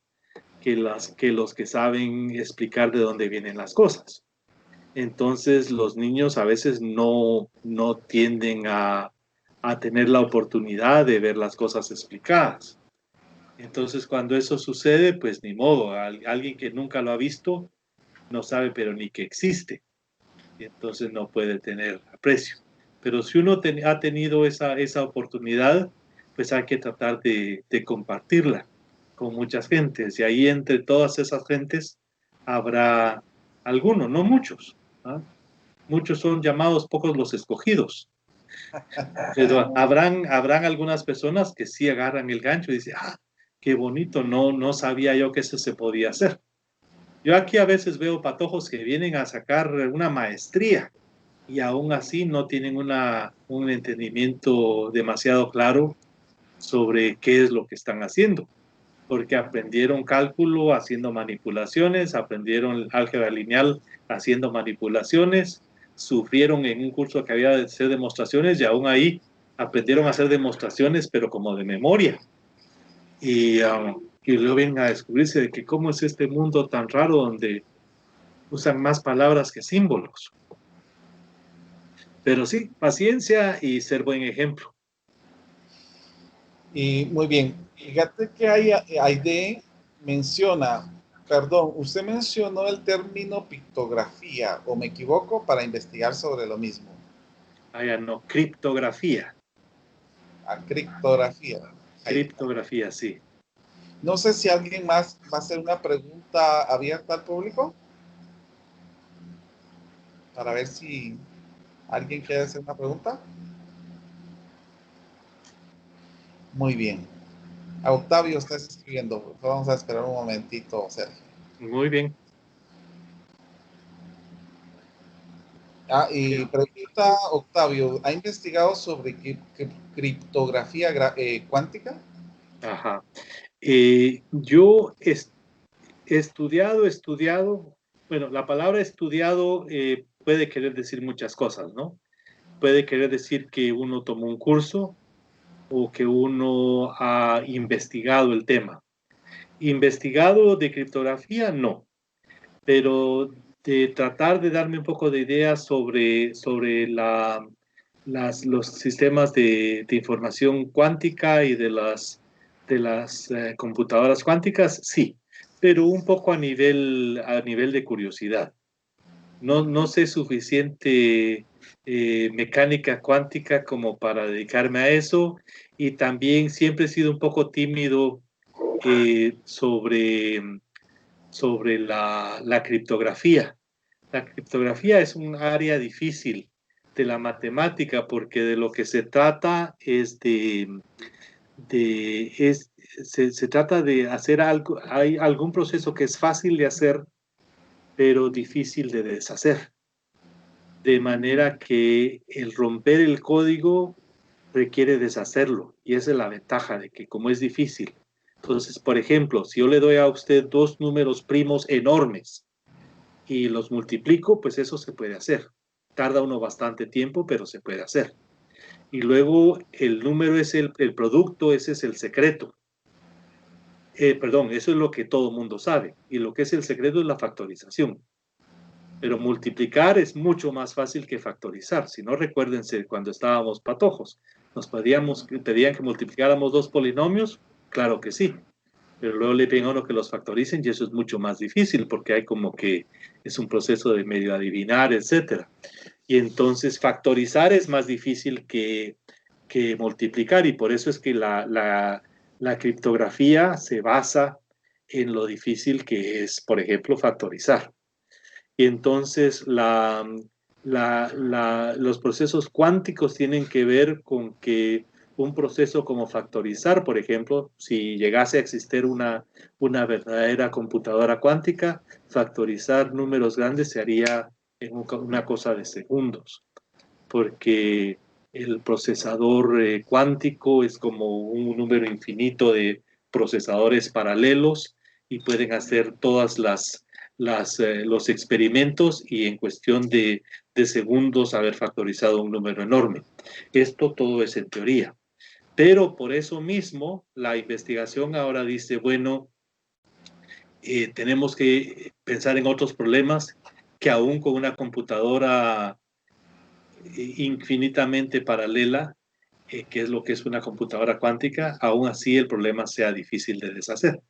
que los que saben explicar de dónde vienen las cosas. Entonces los niños a veces no tienden a tener la oportunidad de ver las cosas explicadas. Entonces cuando eso sucede, pues ni modo, alguien que nunca lo ha visto no sabe pero ni que existe. Y entonces no puede tener aprecio. Pero si uno ha tenido esa oportunidad, pues hay que tratar de compartirla con muchas gentes. Y ahí entre todas esas gentes habrá algunos, no muchos, ¿no? Muchos son llamados, pocos los escogidos. Pero habrán algunas personas que sí agarran el gancho y dicen, ah, qué bonito, no sabía yo que eso se podía hacer. Yo aquí a veces veo patojos que vienen a sacar una maestría y aún así no tienen un entendimiento demasiado claro sobre qué es lo que están haciendo, porque aprendieron cálculo haciendo manipulaciones, aprendieron álgebra lineal haciendo manipulaciones, sufrieron en un curso que había de hacer demostraciones y aún ahí aprendieron a hacer demostraciones, pero como de memoria. Y luego vienen a descubrirse de que cómo es este mundo tan raro donde usan más palabras que símbolos. Pero sí, paciencia y ser buen ejemplo. Y muy bien, fíjate que Aide menciona, perdón, usted mencionó el término pictografía, o me equivoco, para investigar sobre lo mismo. No, criptografía. Criptografía. Criptografía, sí. No sé si alguien más va a hacer una pregunta abierta al público. Para ver si alguien quiere hacer una pregunta. Muy bien. A Octavio estás escribiendo. Vamos a esperar un momentito, Sergio. Muy bien. Y pregunta Octavio, ¿ha investigado sobre criptografía cuántica? Ajá. Yo he estudiado, bueno, la palabra estudiado puede querer decir muchas cosas, ¿no? Puede querer decir que uno tomó un curso o que uno ha investigado el tema. Investigado de criptografía, no, pero de tratar de darme un poco de idea sobre los sistemas de información cuántica y de las computadoras cuánticas, sí, pero un poco a nivel de curiosidad. No sé suficiente mecánica cuántica como para dedicarme a eso, y también siempre he sido un poco tímido sobre la criptografía. La criptografía es un área difícil de la matemática porque de lo que se trata es se trata de hacer algo, hay algún proceso que es fácil de hacer, pero difícil de deshacer. De manera que el romper el código requiere deshacerlo, y esa es la ventaja de que como es difícil. Entonces, por ejemplo, si yo le doy a usted dos números primos enormes y los multiplico, pues eso se puede hacer. Tarda uno bastante tiempo, pero se puede hacer. Y luego el número es el producto, ese es el secreto. Perdón, eso es lo que todo mundo sabe. Y lo que es el secreto es la factorización. Pero multiplicar es mucho más fácil que factorizar. Si no, recuérdense cuando estábamos patojos, nos pedían que multiplicáramos dos polinomios, claro que sí, pero luego le piden a uno que los factoricen y eso es mucho más difícil porque hay como que es un proceso de medio adivinar, etcétera. Y entonces factorizar es más difícil que multiplicar, y por eso es que la criptografía se basa en lo difícil que es, por ejemplo, factorizar. Y entonces los procesos cuánticos tienen que ver con que un proceso como factorizar, por ejemplo, si llegase a existir una verdadera computadora cuántica, factorizar números grandes se haría en una cosa de segundos, porque el procesador cuántico es como un número infinito de procesadores paralelos y pueden hacer todas los experimentos y en cuestión de segundos haber factorizado un número enorme. Esto todo es en teoría. Pero por eso mismo la investigación ahora dice, bueno, tenemos que pensar en otros problemas que aún con una computadora infinitamente paralela, que es lo que es una computadora cuántica, aún así el problema sea difícil de deshacer.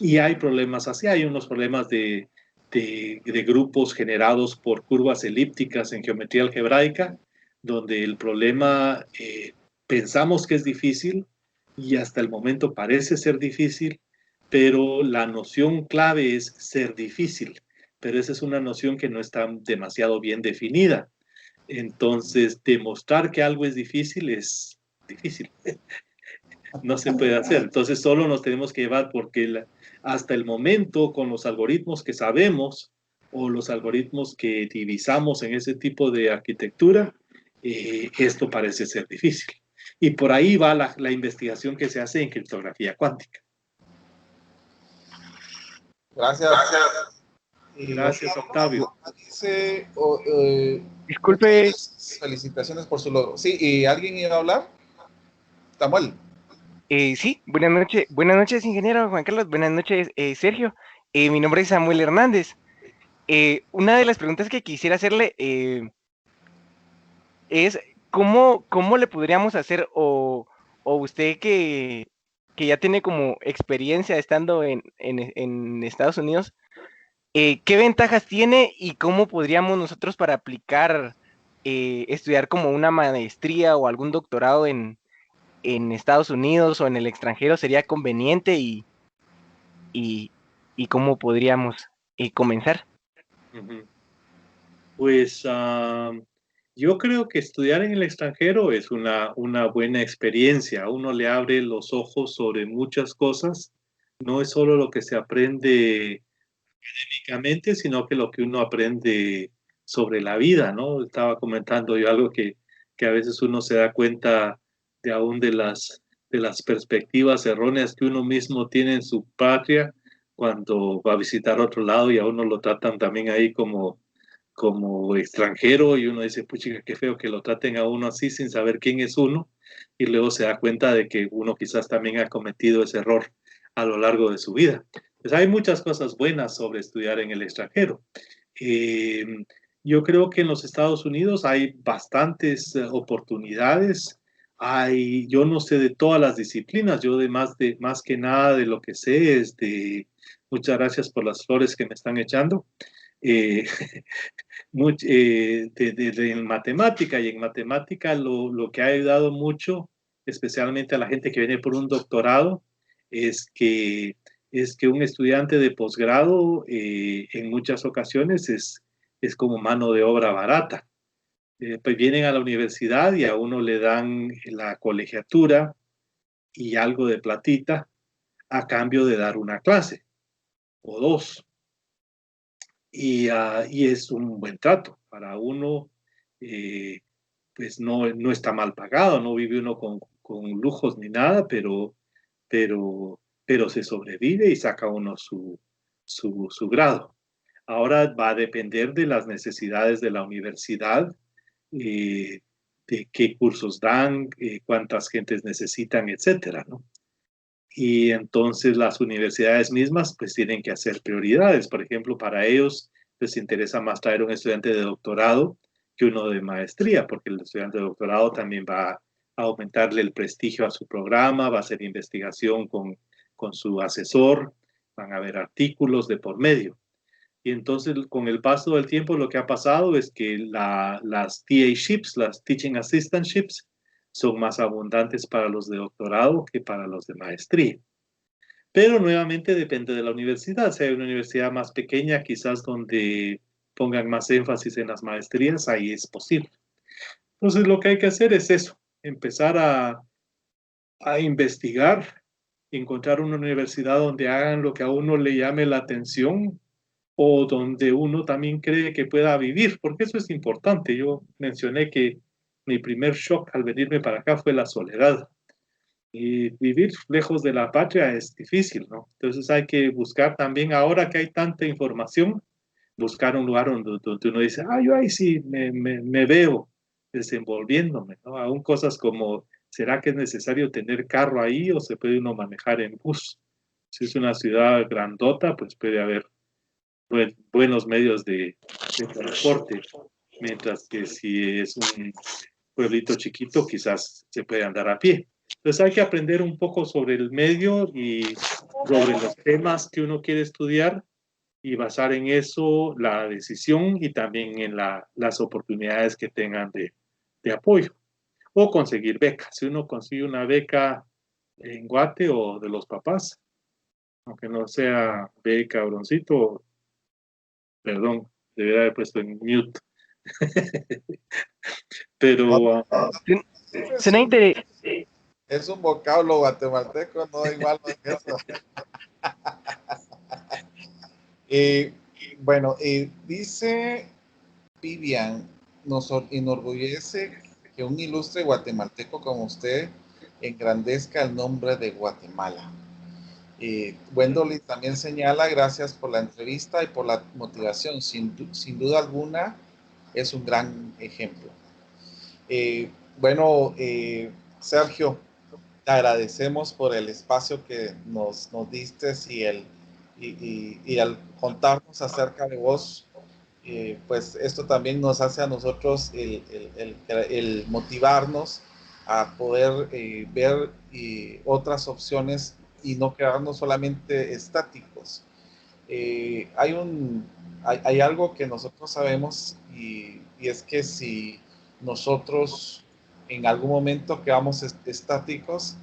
Y hay problemas así, hay unos problemas de grupos generados por curvas elípticas en geometría algebraica, donde el problema pensamos que es difícil y hasta el momento parece ser difícil, pero la noción clave es ser difícil, pero esa es una noción que no está demasiado bien definida. Entonces, demostrar que algo es difícil. No se puede hacer. Entonces, solo nos tenemos que llevar porque hasta el momento, con los algoritmos que sabemos o los algoritmos que divisamos en ese tipo de arquitectura, esto parece ser difícil. Y por ahí va la investigación que se hace en criptografía cuántica. Gracias. Gracias, Octavio. Dice, Disculpe. Felicitaciones por su logro. Sí, ¿y alguien iba a hablar? Samuel. Sí, buenas noches, ingeniero Juan Carlos. Buenas noches, Sergio. Mi nombre es Samuel Hernández. Una de las preguntas que quisiera hacerle es ¿cómo le podríamos hacer, o usted que ya tiene como experiencia estando en Estados Unidos, qué ventajas tiene y cómo podríamos nosotros para aplicar, estudiar como una maestría o algún doctorado en Estados Unidos o en el extranjero sería conveniente y, y cómo podríamos comenzar? Ujú. Pues yo creo que estudiar en el extranjero es una buena experiencia. A uno le abre los ojos sobre muchas cosas. No es solo lo que se aprende académicamente, sino que lo que uno aprende sobre la vida, ¿no? Estaba comentando yo algo que a veces uno se da cuenta de aún de las perspectivas erróneas que uno mismo tiene en su patria cuando va a visitar otro lado y a uno lo tratan también ahí como extranjero y uno dice, puchica, qué feo que lo traten a uno así sin saber quién es uno y luego se da cuenta de que uno quizás también ha cometido ese error a lo largo de su vida. Pues hay muchas cosas buenas sobre estudiar en el extranjero. Eh, yo creo que en los Estados Unidos hay bastantes oportunidades. Yo no sé de todas las disciplinas, yo más que nada de lo que sé es muchas gracias por las flores que me están echando. Eh, en matemática, y en matemática lo que ha ayudado mucho, especialmente a la gente que viene por un doctorado, es que, es que un estudiante de posgrado en muchas ocasiones es como mano de obra barata. Pues vienen a la universidad y a uno le dan la colegiatura y algo de platita a cambio de dar una clase o dos. Y es un buen trato para uno, eh, pues no está mal pagado, no vive uno con lujos ni nada, pero se sobrevive y saca uno su grado. Ahora va a depender de las necesidades de la universidad, eh, de qué cursos dan, cuántas gentes necesitan, etcétera, ¿no? Y entonces las universidades mismas pues tienen que hacer prioridades. Por ejemplo, para ellos les interesa más traer un estudiante de doctorado que uno de maestría, porque el estudiante de doctorado también va a aumentarle el prestigio a su programa, va a hacer investigación con su asesor, van a haber artículos de por medio. Y entonces, con el paso del tiempo, lo que ha pasado es que las TAships, las Teaching Assistantships, son más abundantes para los de doctorado que para los de maestría. Pero nuevamente depende de la universidad. Si hay una universidad más pequeña, quizás donde pongan más énfasis en las maestrías, ahí es posible. Entonces, lo que hay que hacer es eso, empezar a investigar, encontrar una universidad donde hagan lo que a uno le llame la atención o donde uno también cree que pueda vivir, porque eso es importante. Yo mencioné que mi primer shock al venirme para acá fue la soledad. Y vivir lejos de la patria es difícil, ¿no? Entonces hay que buscar también, ahora que hay tanta información, buscar un lugar donde uno dice, yo ahí sí me veo desenvolviéndome, ¿no? Aún cosas como, ¿será que es necesario tener carro ahí o se puede uno manejar en bus? Si es una ciudad grandota, pues puede haber buenos medios de transporte, mientras que si es un pueblito chiquito, quizás se puede andar a pie. Entonces hay que aprender un poco sobre el medio y sobre los temas que uno quiere estudiar y basar en eso la decisión y también en las oportunidades que tengan de apoyo. O conseguir becas. Si uno consigue una beca en Guate o de los papás, aunque no sea beca, cabroncito, perdón, debería haber puesto en mute. Pero Suena interesante. Es un vocablo guatemalteco, no igual no es eso. Bueno, dice Vivian, nos enorgullece que un ilustre guatemalteco como usted engrandezca el nombre de Guatemala. Wendolyn también señala, gracias por la entrevista y por la motivación. Sin duda alguna, es un gran ejemplo. Bueno, Sergio, te agradecemos por el espacio que nos diste y al contarnos acerca de vos pues esto también nos hace a nosotros el motivarnos a poder ver otras opciones y no quedarnos solamente estáticos. Hay algo que nosotros sabemos y es que si nosotros en algún momento quedamos estáticos,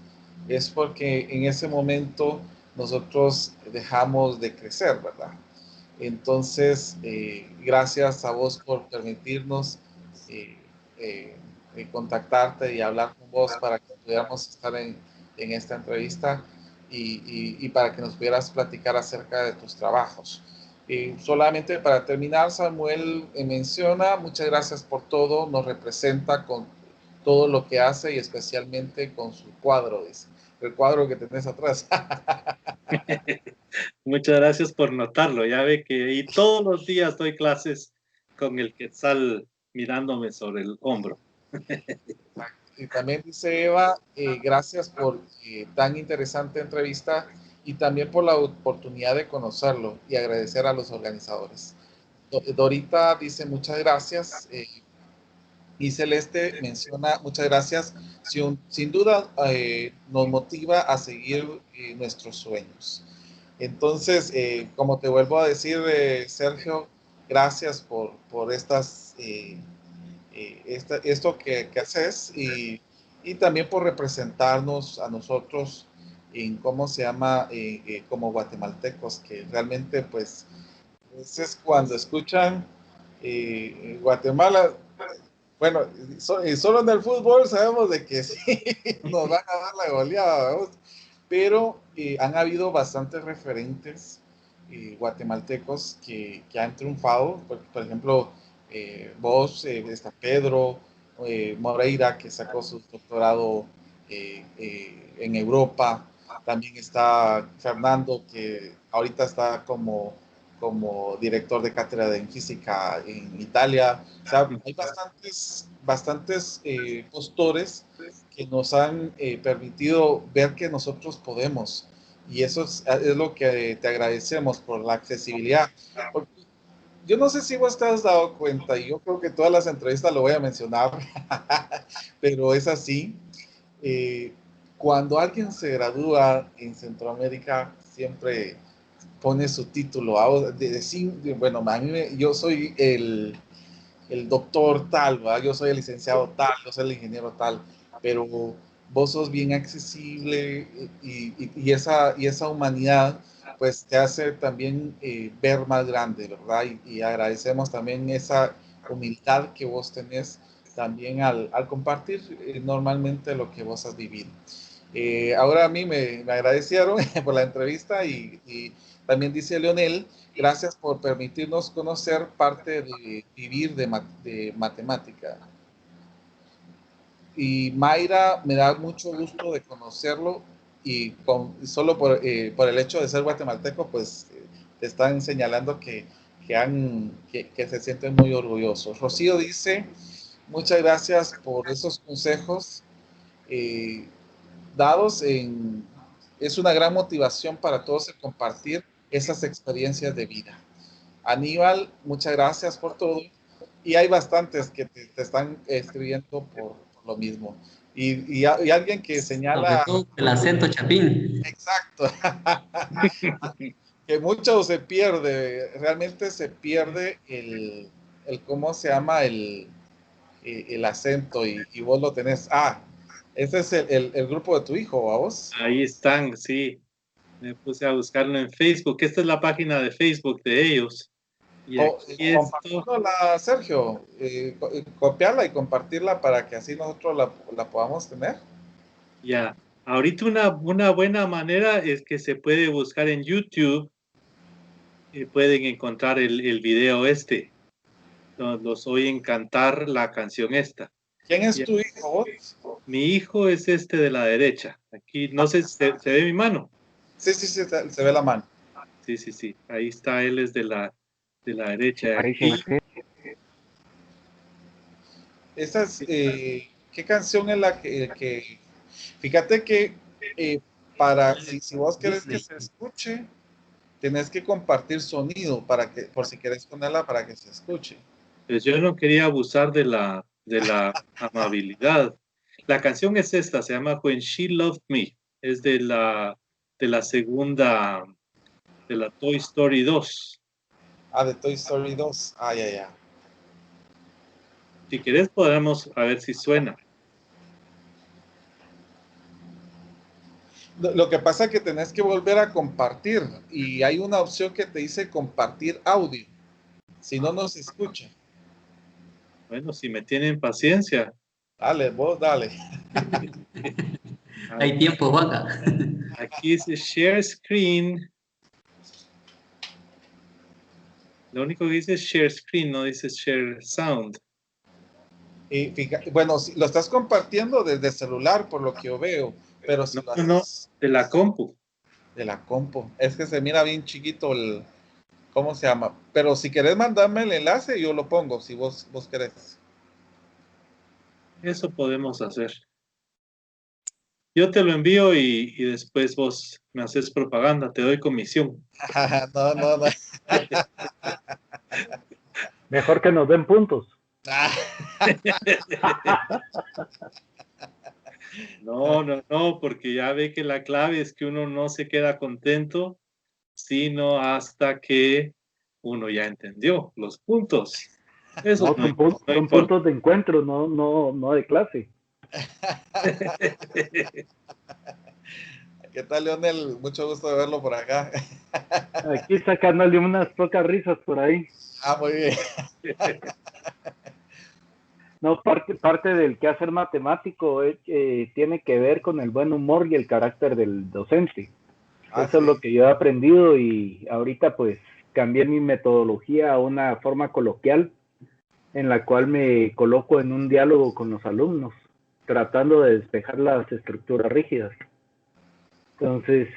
es porque en ese momento nosotros dejamos de crecer, ¿verdad? Entonces, gracias a vos por permitirnos eh, eh, contactarte y hablar con vos para que pudiéramos estar en esta entrevista y para que nos pudieras platicar acerca de tus trabajos. Solamente para terminar, Samuel menciona, muchas gracias por todo, nos representa con todo lo que hace y especialmente con su cuadro, dice, el cuadro que tenés atrás. Muchas gracias por notarlo. Ya ve que ahí todos los días doy clases con el Quetzal mirándome sobre el hombro. Y también dice Eva, gracias por tan interesante entrevista y también por la oportunidad de conocerlo y agradecer a los organizadores. Dorita dice muchas gracias y Celeste menciona muchas gracias. Sin duda nos motiva a seguir nuestros sueños. Entonces, como te vuelvo a decir, Sergio, gracias por estas... esto que haces y también por representarnos a nosotros en cómo se llama como guatemaltecos, que realmente pues es cuando escuchan Guatemala, bueno, solo en el fútbol sabemos de que sí, nos van a dar la goleada, ¿verdad? Pero han habido bastantes referentes guatemaltecos que han triunfado, por ejemplo, vos, está Pedro Moreira, que sacó su doctorado en Europa, también está Fernando, que ahorita está como director de cátedra en física en Italia. O sea, hay bastantes postores que nos han permitido ver que nosotros podemos. Y eso es lo que te agradecemos por la accesibilidad. Porque yo no sé si vos te has dado cuenta, y yo creo que todas las entrevistas lo voy a mencionar, pero es así. Eh, Cuando alguien se gradúa en Centroamérica, siempre pone su título. Bueno, yo soy el doctor tal, ¿verdad? Yo soy el licenciado tal, yo soy el ingeniero tal, pero vos sos bien accesible y esa humanidad pues te hace también ver más grande, ¿verdad? Y agradecemos también esa humildad que vos tenés también al compartir normalmente lo que vos has vivido. Ahora a mí me agradecieron por la entrevista y también dice Leonel, gracias por permitirnos conocer parte de vivir de matemática. Y Mayra, me da mucho gusto de conocerlo y solo por el hecho de ser guatemalteco, pues te están señalando que se sienten muy orgullosos. Rocío dice, muchas gracias por esos consejos eh, dados es una gran motivación para todos el compartir esas experiencias de vida. Aníbal, muchas gracias por todo. Y hay bastantes que te están escribiendo por lo mismo. Y alguien que Sobre señala... todo el acento chapín. Exacto. Que mucho se pierde, realmente se pierde ¿cómo se llama? El acento y vos lo tenés. Ese es el grupo de tu hijo, ¿a vos? Ahí están, sí. Me puse a buscarlo en Facebook. Esta es la página de Facebook de ellos. Y aquí esto, Compartirla, Sergio, copiarla y compartirla para que así nosotros la podamos tener. ya. Ahorita una buena manera es que se puede buscar en YouTube y pueden encontrar el video este. Los oyen cantar la canción esta. ¿Quién es Y tu hijo, vos? mi hijo es este de la derecha. Aquí, no sé, ¿se ve mi mano? Sí, se ve la mano. Sí, sí, sí. Ahí está, él es de la derecha. Parece Aquí, ser. ¿Qué canción es la fíjate que si vos querés que se escuche, tenés que compartir sonido para que, por si querés ponerla para que se escuche. Pues yo no quería abusar de la amabilidad. La canción es esta, se llama When She Loved Me. Es de la segunda, de la Toy Story 2. Ah, de Toy Story 2. Ah, ya. Si querés podemos a ver si suena. Lo que pasa es que tenés que volver a compartir y hay una opción que te dice compartir audio. Si no, no se escucha. Bueno, si me tienen paciencia. Dale, vos dale. Hay tiempo, Juanca. Aquí dice share screen. Lo único que dice es share screen, no dice share sound. Y bueno, si lo estás compartiendo desde celular, por lo que yo veo, pero si lo haces No, de la compu. de la compu, es que se mira bien chiquito el, ¿cómo se llama? Pero si querés mandarme el enlace, yo lo pongo, si vos querés. Eso podemos hacer. Yo te lo envío y después vos me haces propaganda, te doy comisión. No. Mejor que nos den puntos. No, porque ya ve que la clave es que uno no se queda contento, sino hasta que uno ya entendió los puntos. Eso No, son puntos de encuentro, no de clase. ¿Qué tal, Leonel? Mucho gusto de verlo por acá. Aquí sacándole unas pocas risas por ahí. Ah, muy bien. No, parte del quehacer matemático tiene que ver con el buen humor y el carácter del docente. Eso es lo que yo he aprendido y ahorita pues cambié mi metodología a una forma coloquial en la cual me coloco en un diálogo con los alumnos, tratando de despejar las estructuras rígidas. Entonces,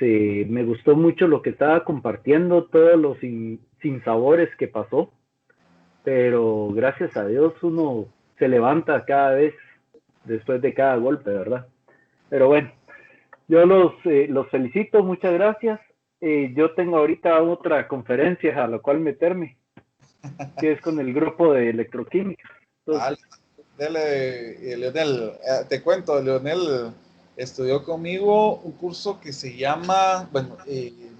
me gustó mucho lo que estaba compartiendo, todos los sinsabores que pasó, pero gracias a Dios uno se levanta cada vez después de cada golpe, ¿verdad? Pero bueno, yo los felicito, muchas gracias. Yo tengo ahorita otra conferencia a la cual meterme, que es con el grupo de electroquímica. Entonces, Dele, Leonel, te cuento, Leonel estudió conmigo un curso que se llama,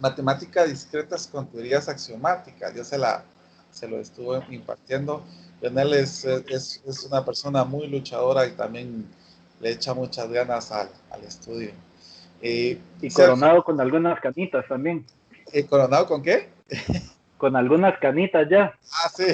Matemáticas Discretas con Teorías Axiomáticas. Yo se lo estuve impartiendo. Leonel es una persona muy luchadora y también le echa muchas ganas al estudio. Y coronado con algunas canitas también. ¿Coronado con qué? Con algunas canitas ya. Ah, sí.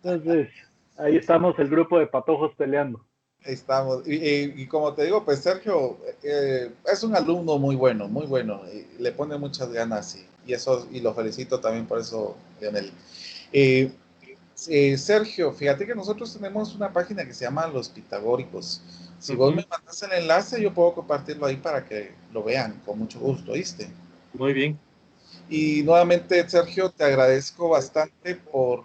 Entonces, ahí estamos el grupo de patojos peleando. Ahí estamos. Y como te digo, pues Sergio es un alumno muy bueno, y le pone muchas ganas y lo felicito también por eso, Leonel. Sergio, fíjate que nosotros tenemos una página que se llama Los Pitagóricos. Si vos me mandas el enlace, yo puedo compartirlo ahí para que lo vean con mucho gusto, ¿viste? Muy bien. Y nuevamente, Sergio, te agradezco bastante por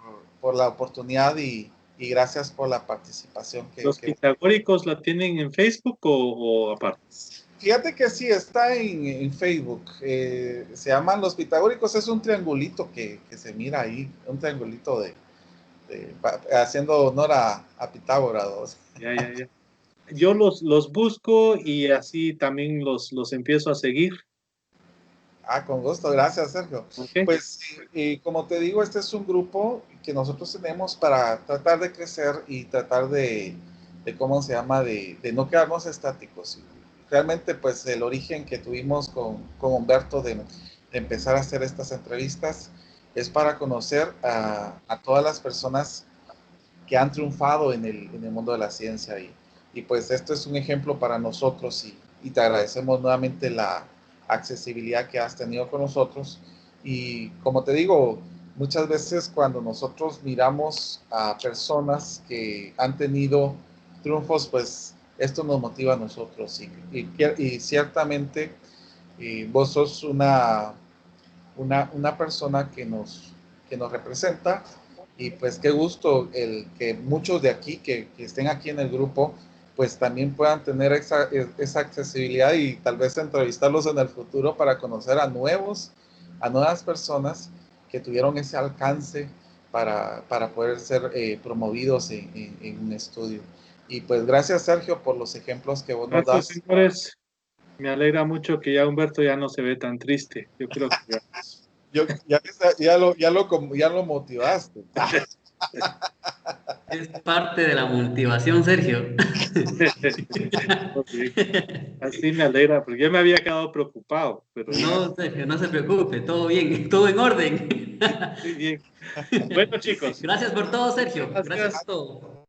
la oportunidad y gracias por la participación. ¿Los pitagóricos la tienen en Facebook o aparte? Fíjate que sí, está en Facebook. Se llaman Los Pitagóricos, es un triangulito que se mira ahí, un triangulito haciendo honor a Pitágoras. Ya. Yo los busco y así también los empiezo a seguir. Con gusto, gracias, Sergio. Okay. Pues, como te digo, este es un grupo que nosotros tenemos para tratar de crecer y tratar de ¿cómo se llama? De no quedarnos estáticos. Realmente, pues, el origen que tuvimos con Humberto de empezar a hacer estas entrevistas es para conocer a todas las personas que han triunfado en el mundo de la ciencia. Y pues, esto es un ejemplo para nosotros y te agradecemos nuevamente la accesibilidad que has tenido con nosotros. Y como te digo, muchas veces cuando nosotros miramos a personas que han tenido triunfos, pues esto nos motiva a nosotros y ciertamente vos sos una persona que nos representa y pues qué gusto el que muchos de aquí que estén aquí en el grupo pues también puedan tener esa accesibilidad y tal vez entrevistarlos en el futuro para conocer a nuevas personas que tuvieron ese alcance para poder ser promovidos en un estudio. Y pues gracias, Sergio, por los ejemplos que vos nos das. Señores, me alegra mucho que ya Humberto ya no se ve tan triste. Yo creo que ya lo motivaste. Es parte de la motivación, Sergio. Así me alegra, porque yo me había quedado preocupado. Pero no, Sergio, no se preocupe, todo bien, todo en orden. Sí, bien. Bueno, chicos. Gracias por todo, Sergio. Gracias por todo.